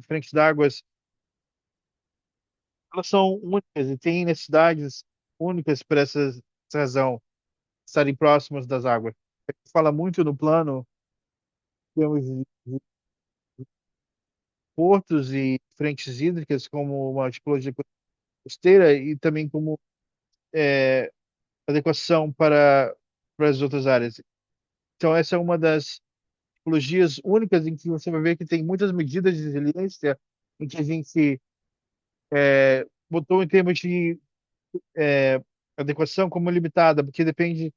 frentes d'água, elas são únicas e têm necessidades únicas por essa razão, estarem próximas das águas. A gente fala muito no plano, temos de portos e frentes hídricas como uma tipologia costeira e também como é, adequação para as outras áreas. Então, essa é uma das tipologias únicas em que você vai ver que tem muitas medidas de resiliência em que a gente botou em termos de é, adequação como limitada, porque depende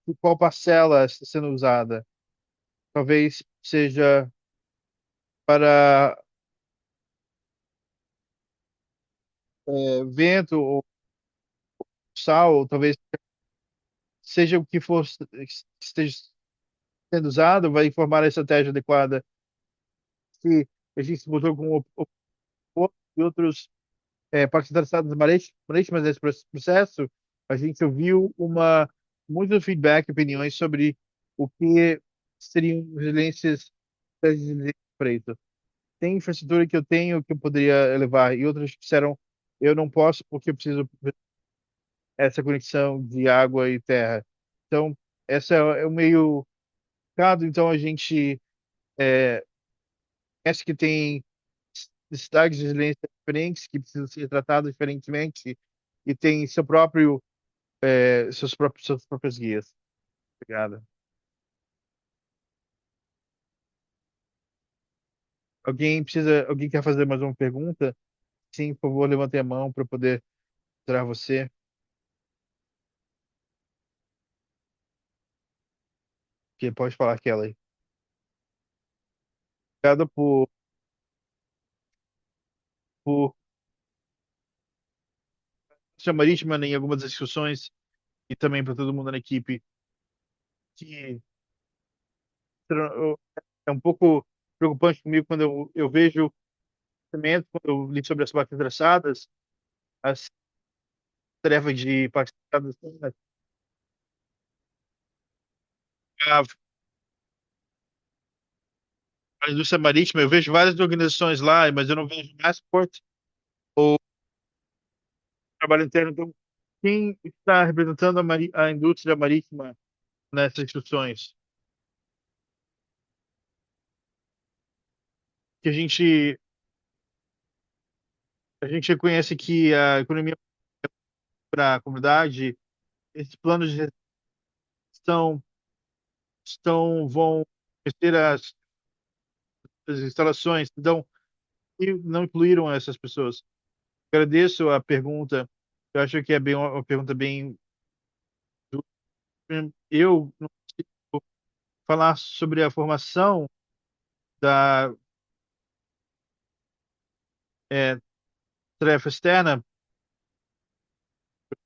de qual parcela está sendo usada. Talvez seja para vento ou sal, ou talvez seja o que for esteja sendo usado, vai informar a estratégia adequada. Se a gente se botou com e outros partes interessadas marítimas nesse processo, a gente ouviu muito feedback, opiniões sobre o que seriam resiliências para isso. Tem infraestrutura que eu tenho que eu poderia levar e outras disseram eu não posso porque eu preciso essa conexão de água e terra. Então, essa é o meio complicado. Então, a gente acha que tem necessidades de resiliência diferentes que precisam ser tratadas diferentemente e tem suas próprias guias. Obrigado. Alguém quer fazer mais uma pergunta? Sim, por favor, levante a mão para poder tirar você. Que pode falar, Kelly. Obrigado por ser marítima em algumas discussões e também para todo mundo na equipe que é um pouco preocupante comigo quando eu vejo quando eu li sobre as partes traçadas, as tarefas de partes traçadas, a a indústria marítima, eu vejo várias organizações lá, mas eu não vejo Massport ou trabalho interno. Então, quem está representando a indústria marítima nessas instituições? Que a gente reconhece que a economia para a comunidade, esses planos de gestão vão ter as instalações, então, e não incluíram essas pessoas. Agradeço a pergunta. Eu acho que é bem uma pergunta bem. Eu não consigo falar sobre a formação da é, tarefa externa.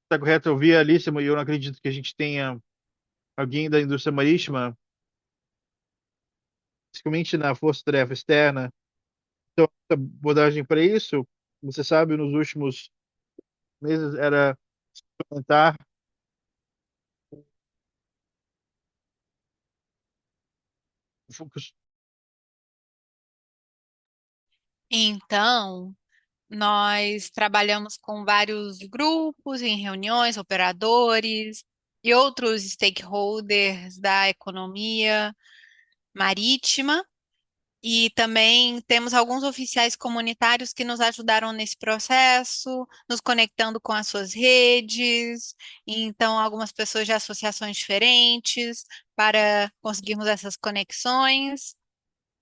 Está correto, eu vi a lista, mas eu não acredito que a gente tenha alguém da indústria marítima, principalmente na força-tarefa externa. Então, a abordagem para isso, você sabe, nos últimos meses era implementar focus. Então, nós trabalhamos com vários grupos em reuniões, operadores e outros stakeholders da economia marítima. E também temos alguns oficiais comunitários que nos ajudaram nesse processo, nos conectando com as suas redes. Então, algumas pessoas de associações diferentes para conseguirmos essas conexões.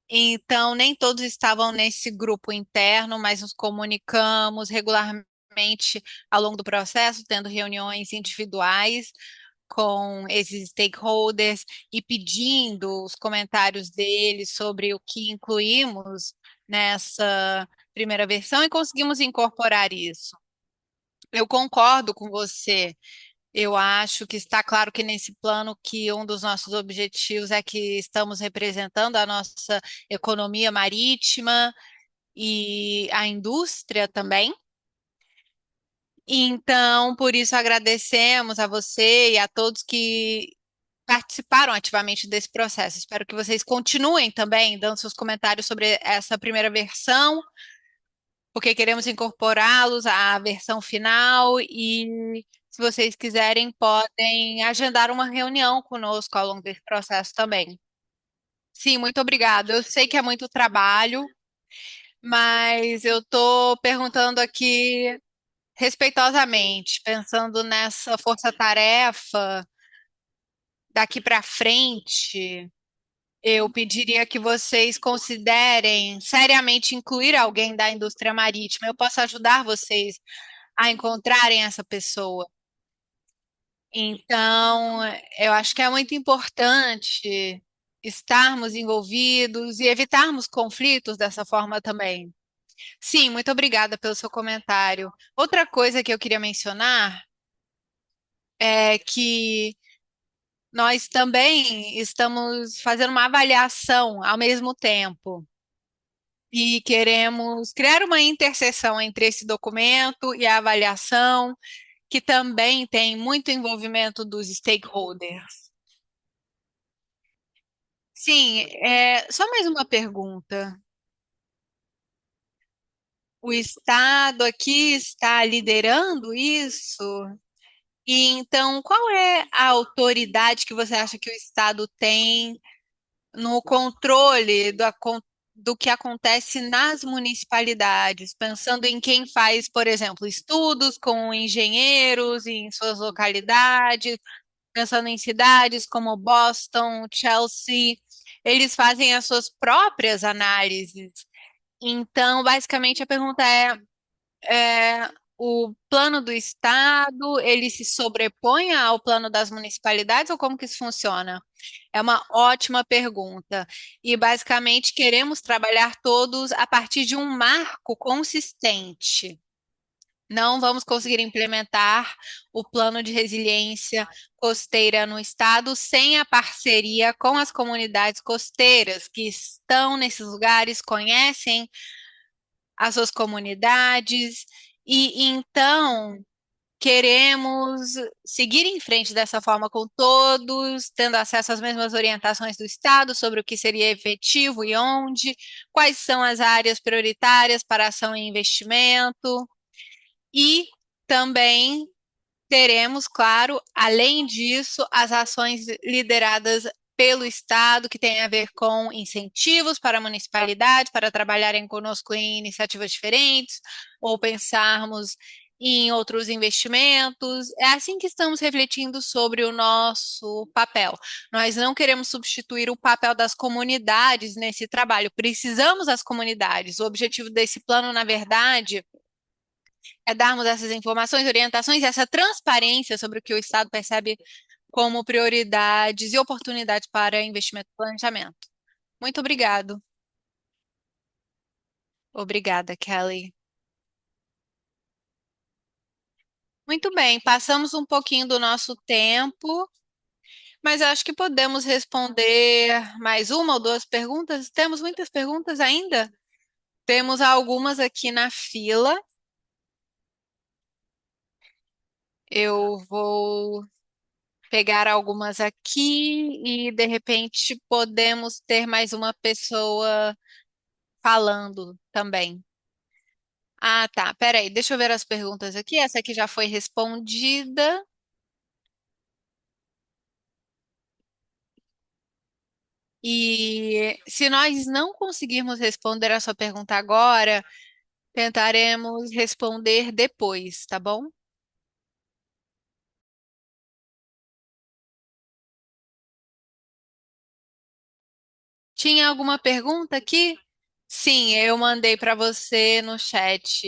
Então, nem todos estavam nesse grupo interno, mas nos comunicamos regularmente ao longo do processo, tendo reuniões individuais com esses stakeholders e pedindo os comentários deles sobre o que incluímos nessa primeira versão e conseguimos incorporar isso. Eu concordo com você. Eu acho que está claro que nesse plano que um dos nossos objetivos é que estamos representando a nossa economia marítima e a indústria também. Então, por isso agradecemos a você e a todos que participaram ativamente desse processo. Espero que vocês continuem também dando seus comentários sobre essa primeira versão, porque queremos incorporá-los à versão final e se vocês quiserem, podem agendar uma reunião conosco ao longo desse processo também. Sim, muito obrigada. Eu sei que é muito trabalho, mas eu estou perguntando aqui respeitosamente, pensando nessa força-tarefa daqui para frente. Eu pediria que vocês considerem seriamente incluir alguém da indústria marítima. Eu posso ajudar vocês a encontrarem essa pessoa. Então, eu acho que é muito importante estarmos envolvidos e evitarmos conflitos dessa forma também. Sim, muito obrigada pelo seu comentário. Outra coisa que eu queria mencionar é que nós também estamos fazendo uma avaliação ao mesmo tempo. E queremos criar uma interseção entre esse documento e a avaliação, que também tem muito envolvimento dos stakeholders. Sim, só mais uma pergunta. O Estado aqui está liderando isso? E então, qual é a autoridade que você acha que o Estado tem no controle do que acontece nas municipalidades, pensando em quem faz, por exemplo, estudos com engenheiros em suas localidades, pensando em cidades como Boston, Chelsea, eles fazem as suas próprias análises. Então, basicamente, a pergunta o plano do estado, ele se sobrepõe ao plano das municipalidades ou como que isso funciona? É uma ótima pergunta. E basicamente queremos trabalhar todos a partir de um marco consistente. Não vamos conseguir implementar o plano de resiliência costeira no estado sem a parceria com as comunidades costeiras que estão nesses lugares, conhecem as suas comunidades e então queremos seguir em frente dessa forma com todos, tendo acesso às mesmas orientações do Estado sobre o que seria efetivo e onde, quais são as áreas prioritárias para ação e investimento, e também teremos, claro, além disso, as ações lideradas pelo Estado, que tem a ver com incentivos para a municipalidade, para trabalharem conosco em iniciativas diferentes, ou pensarmos em outros investimentos. É assim que estamos refletindo sobre o nosso papel. Nós não queremos substituir o papel das comunidades nesse trabalho. Precisamos das comunidades. O objetivo desse plano, na verdade, é darmos essas informações, orientações e essa transparência sobre o que o Estado percebe como prioridades e oportunidades para investimento e planejamento. Muito obrigado. Obrigada, Kelly. Muito bem, passamos um pouquinho do nosso tempo, mas acho que podemos responder mais uma ou duas perguntas. Temos muitas perguntas ainda? Temos algumas aqui na fila. Eu vou pegar algumas aqui e de repente podemos ter mais uma pessoa falando também. Ah, tá. Peraí, deixa eu ver as perguntas aqui. Essa aqui já foi respondida. E se nós não conseguirmos responder a sua pergunta agora, tentaremos responder depois, tá bom? Tinha alguma pergunta aqui? Sim, eu mandei para você no chat.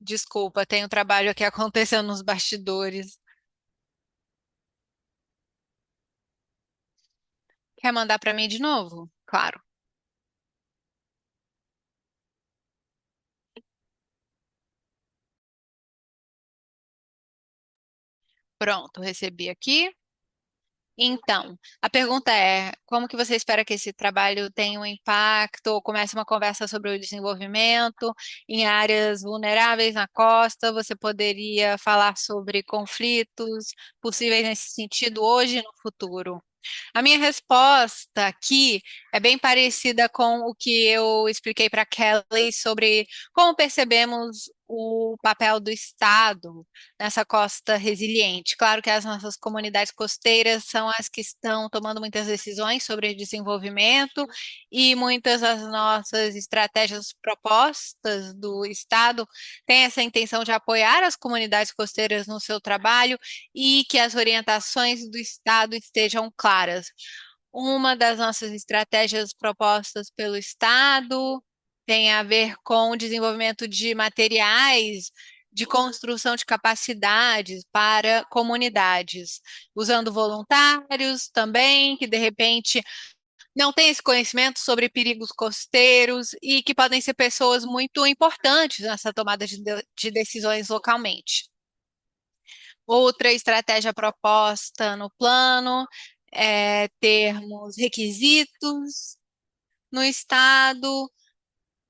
Desculpa, tem um trabalho aqui acontecendo nos bastidores. Quer mandar para mim de novo? Claro. Pronto, recebi aqui. Então, a pergunta é: como que você espera que esse trabalho tenha um impacto ou comece uma conversa sobre o desenvolvimento em áreas vulneráveis na costa? Você poderia falar sobre conflitos possíveis nesse sentido hoje e no futuro? A minha resposta aqui é bem parecida com o que eu expliquei para Kelly sobre como percebemos o papel do Estado nessa costa resiliente. Claro que as nossas comunidades costeiras são as que estão tomando muitas decisões sobre desenvolvimento e muitas das nossas estratégias propostas do Estado têm essa intenção de apoiar as comunidades costeiras no seu trabalho e que as orientações do Estado estejam claras. Uma das nossas estratégias propostas pelo Estado tem a ver com o desenvolvimento de materiais de construção de capacidades para comunidades, usando voluntários também, que de repente não têm esse conhecimento sobre perigos costeiros e que podem ser pessoas muito importantes nessa tomada de decisões localmente. Outra estratégia proposta no plano é termos requisitos no Estado,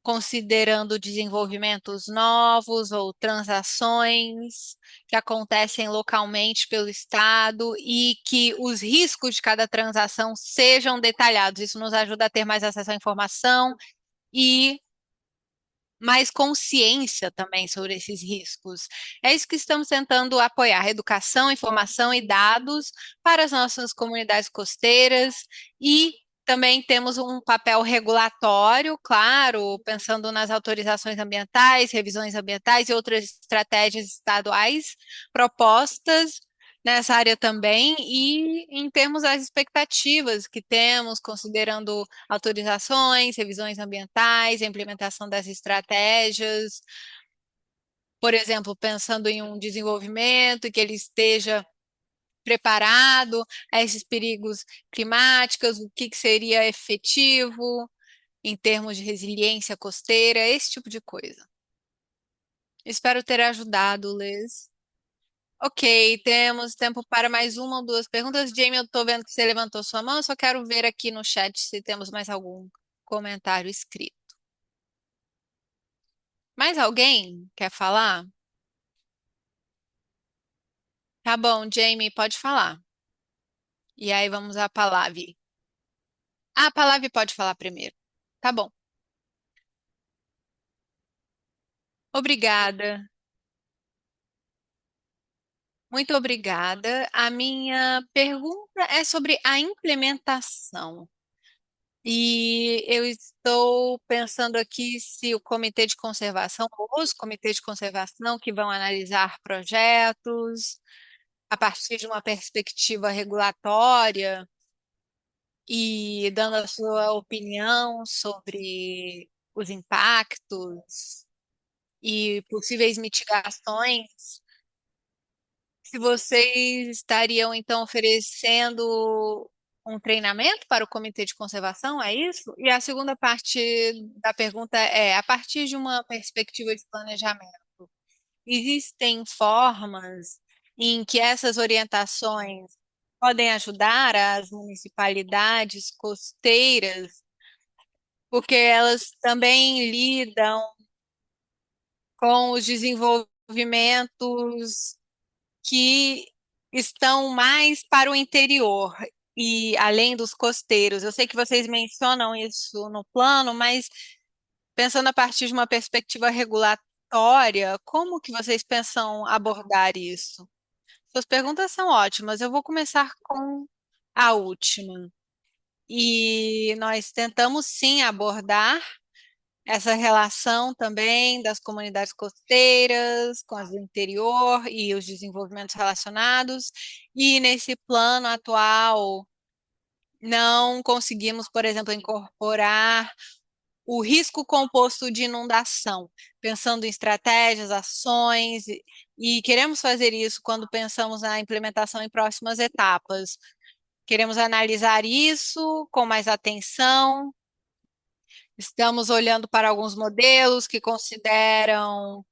considerando desenvolvimentos novos ou transações que acontecem localmente pelo Estado e que os riscos de cada transação sejam detalhados. Isso nos ajuda a ter mais acesso à informação e mais consciência também sobre esses riscos. É isso que estamos tentando apoiar: educação, informação e dados para as nossas comunidades costeiras e também temos um papel regulatório, claro, pensando nas autorizações ambientais, revisões ambientais e outras estratégias estaduais propostas nessa área também, e em termos das expectativas que temos, considerando autorizações, revisões ambientais, a implementação das estratégias, por exemplo, pensando em um desenvolvimento que ele esteja preparado a esses perigos climáticos, o que seria efetivo em termos de resiliência costeira, esse tipo de coisa. Espero ter ajudado, Liz. Ok, temos tempo para mais uma ou duas perguntas. Jamie, eu estou vendo que você levantou sua mão, eu só quero ver aqui no chat se temos mais algum comentário escrito. Mais alguém quer falar? Tá bom, Jamie, pode falar. E aí vamos à palavra. Ah, a palavra pode falar primeiro. Tá bom. Obrigada. Muito obrigada. A minha pergunta é sobre a implementação. E eu estou pensando aqui se o comitê de conservação, ou os comitês de conservação que vão analisar projetos a partir de uma perspectiva regulatória e dando a sua opinião sobre os impactos e possíveis mitigações, se vocês estariam então oferecendo um treinamento para o comitê de conservação, é isso? E a segunda parte da pergunta é: a partir de uma perspectiva de planejamento, existem formas em que essas orientações podem ajudar as municipalidades costeiras, porque elas também lidam com os desenvolvimentos que estão mais para o interior e além dos costeiros. Eu sei que vocês mencionam isso no plano, mas pensando a partir de uma perspectiva regulatória, como que vocês pensam abordar isso? Suas perguntas são ótimas. Eu vou começar com a última. E nós tentamos sim abordar essa relação também das comunidades costeiras com as do interior e os desenvolvimentos relacionados. E nesse plano atual, não conseguimos, por exemplo, incorporar o risco composto de inundação, pensando em estratégias, ações, e queremos fazer isso quando pensamos na implementação em próximas etapas. Queremos analisar isso com mais atenção. Estamos olhando para alguns modelos que consideram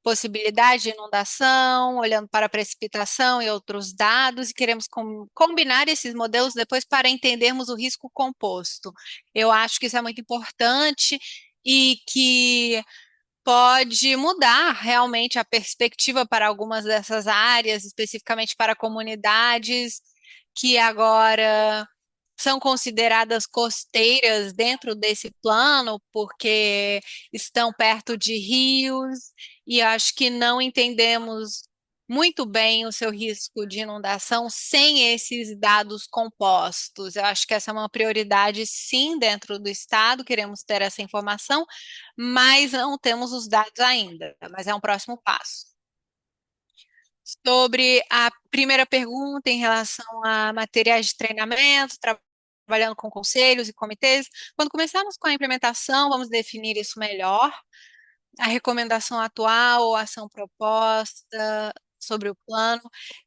possibilidade de inundação, olhando para a precipitação e outros dados, e queremos combinar esses modelos depois para entendermos o risco composto. Eu acho que isso é muito importante e que pode mudar realmente a perspectiva para algumas dessas áreas, especificamente para comunidades que agora são consideradas costeiras dentro desse plano, porque estão perto de rios, e acho que não entendemos muito bem o seu risco de inundação sem esses dados compostos. Eu acho que essa é uma prioridade, sim, dentro do Estado, queremos ter essa informação, mas não temos os dados ainda, mas é um próximo passo. Sobre a primeira pergunta em relação a materiais de treinamento, trabalhando com conselhos e comitês, quando começarmos com a implementação, vamos definir isso melhor. A recomendação atual ou ação proposta sobre o plano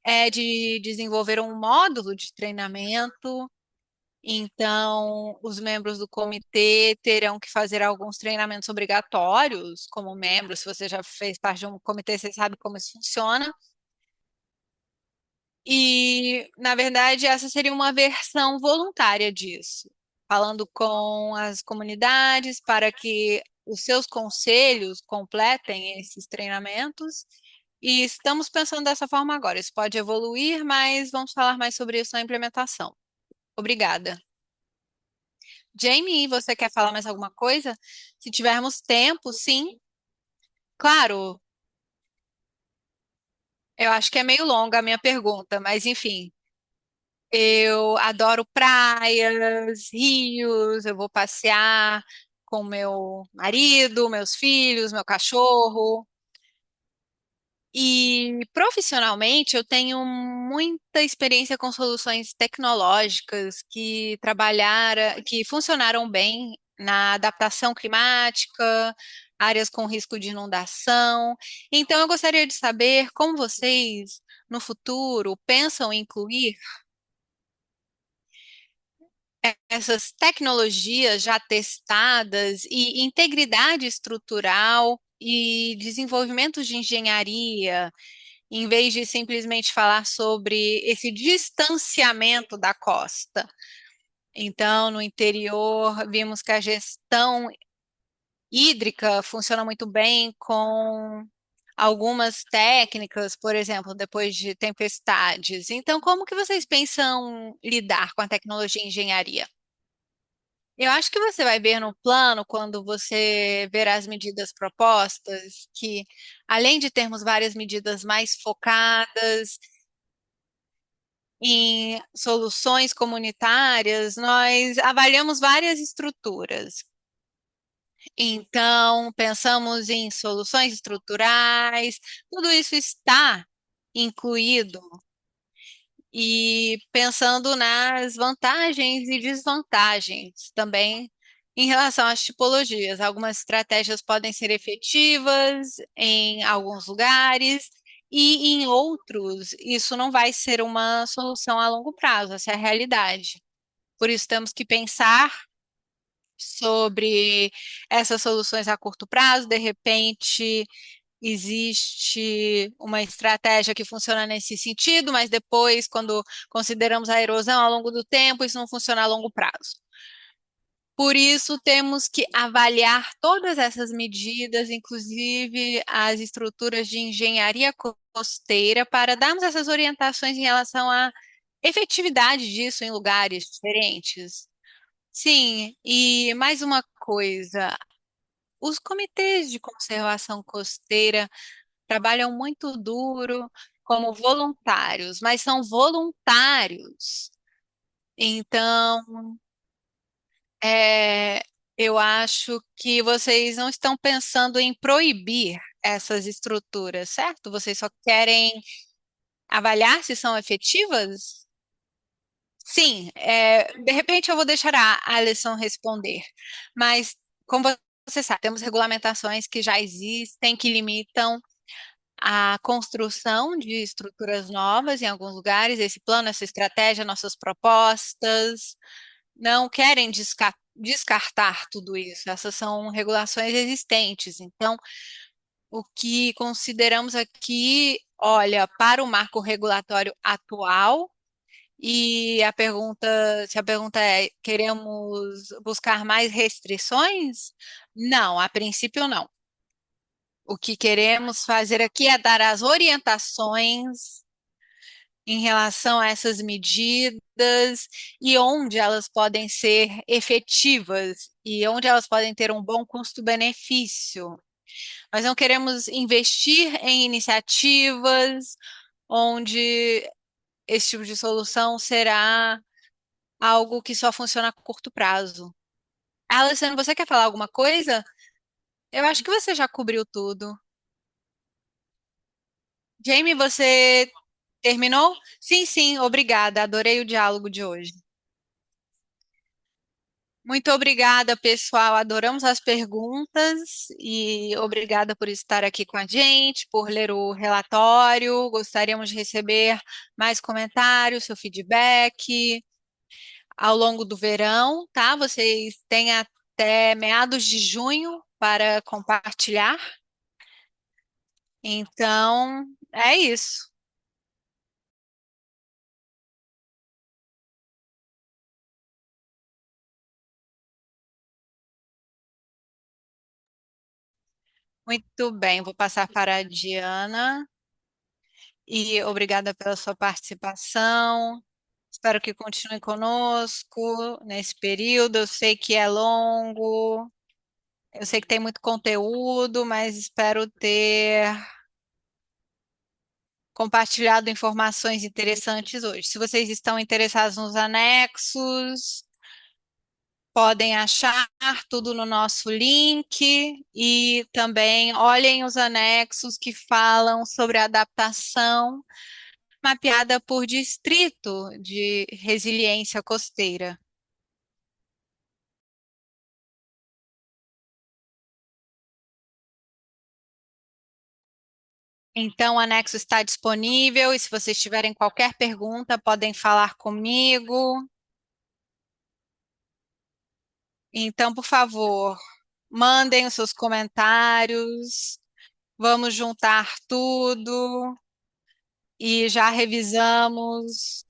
é de desenvolver um módulo de treinamento. Então, os membros do comitê terão que fazer alguns treinamentos obrigatórios como membro. Se você já fez parte de um comitê, você sabe como isso funciona. E, na verdade, essa seria uma versão voluntária disso, falando com as comunidades para que os seus conselhos completem esses treinamentos. E estamos pensando dessa forma agora. Isso pode evoluir, mas vamos falar mais sobre isso na implementação. Obrigada. Jamie, você quer falar mais alguma coisa? Se tivermos tempo, sim. Claro, eu acho que é meio longa a minha pergunta, mas enfim. Eu adoro praias, rios, eu vou passear com meu marido, meus filhos, meu cachorro. E profissionalmente eu tenho muita experiência com soluções tecnológicas que funcionaram bem na adaptação climática, áreas com risco de inundação. Então eu gostaria de saber como vocês no futuro pensam em incluir essas tecnologias já testadas e integridade estrutural e desenvolvimento de engenharia, em vez de simplesmente falar sobre esse distanciamento da costa. Então, no interior, vimos que a gestão hídrica funciona muito bem com algumas técnicas, por exemplo, depois de tempestades. Então, como que vocês pensam lidar com a tecnologia e engenharia? Eu acho que você vai ver no plano, quando você ver as medidas propostas, que além de termos várias medidas mais focadas em soluções comunitárias, nós avaliamos várias estruturas. Então, pensamos em soluções estruturais, tudo isso está incluído e pensando nas vantagens e desvantagens também em relação às tipologias. Algumas estratégias podem ser efetivas em alguns lugares e em outros isso não vai ser uma solução a longo prazo, essa é a realidade. Por isso temos que pensar sobre essas soluções a curto prazo, de repente existe uma estratégia que funciona nesse sentido, mas depois, quando consideramos a erosão ao longo do tempo, isso não funciona a longo prazo. Por isso, temos que avaliar todas essas medidas, inclusive as estruturas de engenharia costeira, para darmos essas orientações em relação à efetividade disso em lugares diferentes. Sim, e mais uma coisa, os comitês de conservação costeira trabalham muito duro como voluntários, mas são voluntários. Então, é, eu acho que vocês não estão pensando em proibir essas estruturas, certo? Vocês só querem avaliar se são efetivas? Sim, de repente eu vou deixar a Alison responder, mas como você sabe, temos regulamentações que já existem, que limitam a construção de estruturas novas em alguns lugares. Esse plano, essa estratégia, nossas propostas não querem descartar tudo isso. Essas são regulações existentes. Então, O que consideramos aqui, olha, para o marco regulatório atual, e se a pergunta é, queremos buscar mais restrições? Não, a princípio não. O que queremos fazer aqui é dar as orientações em relação a essas medidas e onde elas podem ser efetivas e onde elas podem ter um bom custo-benefício. Nós não queremos investir em iniciativas onde esse tipo de solução será algo que só funciona a curto prazo. Alessandro, você quer falar alguma coisa? Eu acho que você já cobriu tudo. Jamie, você terminou? Sim, sim, obrigada. Adorei o diálogo de hoje. Muito obrigada, pessoal. Adoramos as perguntas e obrigada por estar aqui com a gente, por ler o relatório. Gostaríamos de receber mais comentários, seu feedback ao longo do verão, tá? Vocês têm até meados de junho para compartilhar. Então, é isso. Muito bem, vou passar para a Diana e obrigada pela sua participação. Espero que continue conosco nesse período. Eu sei que é longo, eu sei que tem muito conteúdo, mas espero ter compartilhado informações interessantes hoje. Se vocês estão interessados nos anexos, podem achar tudo no nosso link e também olhem os anexos que falam sobre a adaptação mapeada por distrito de resiliência costeira. Então, o anexo está disponível e se vocês tiverem qualquer pergunta, podem falar comigo. Então, por favor, mandem os seus comentários. Vamos juntar tudo e já revisamos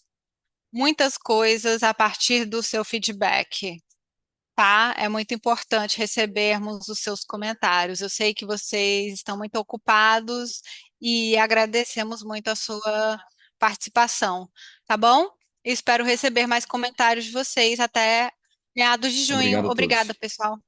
muitas coisas a partir do seu feedback, tá? É muito importante recebermos os seus comentários. Eu sei que vocês estão muito ocupados e agradecemos muito a sua participação, tá bom? Espero receber mais comentários de vocês até meados de junho. Obrigado a Obrigada, todos. pessoal.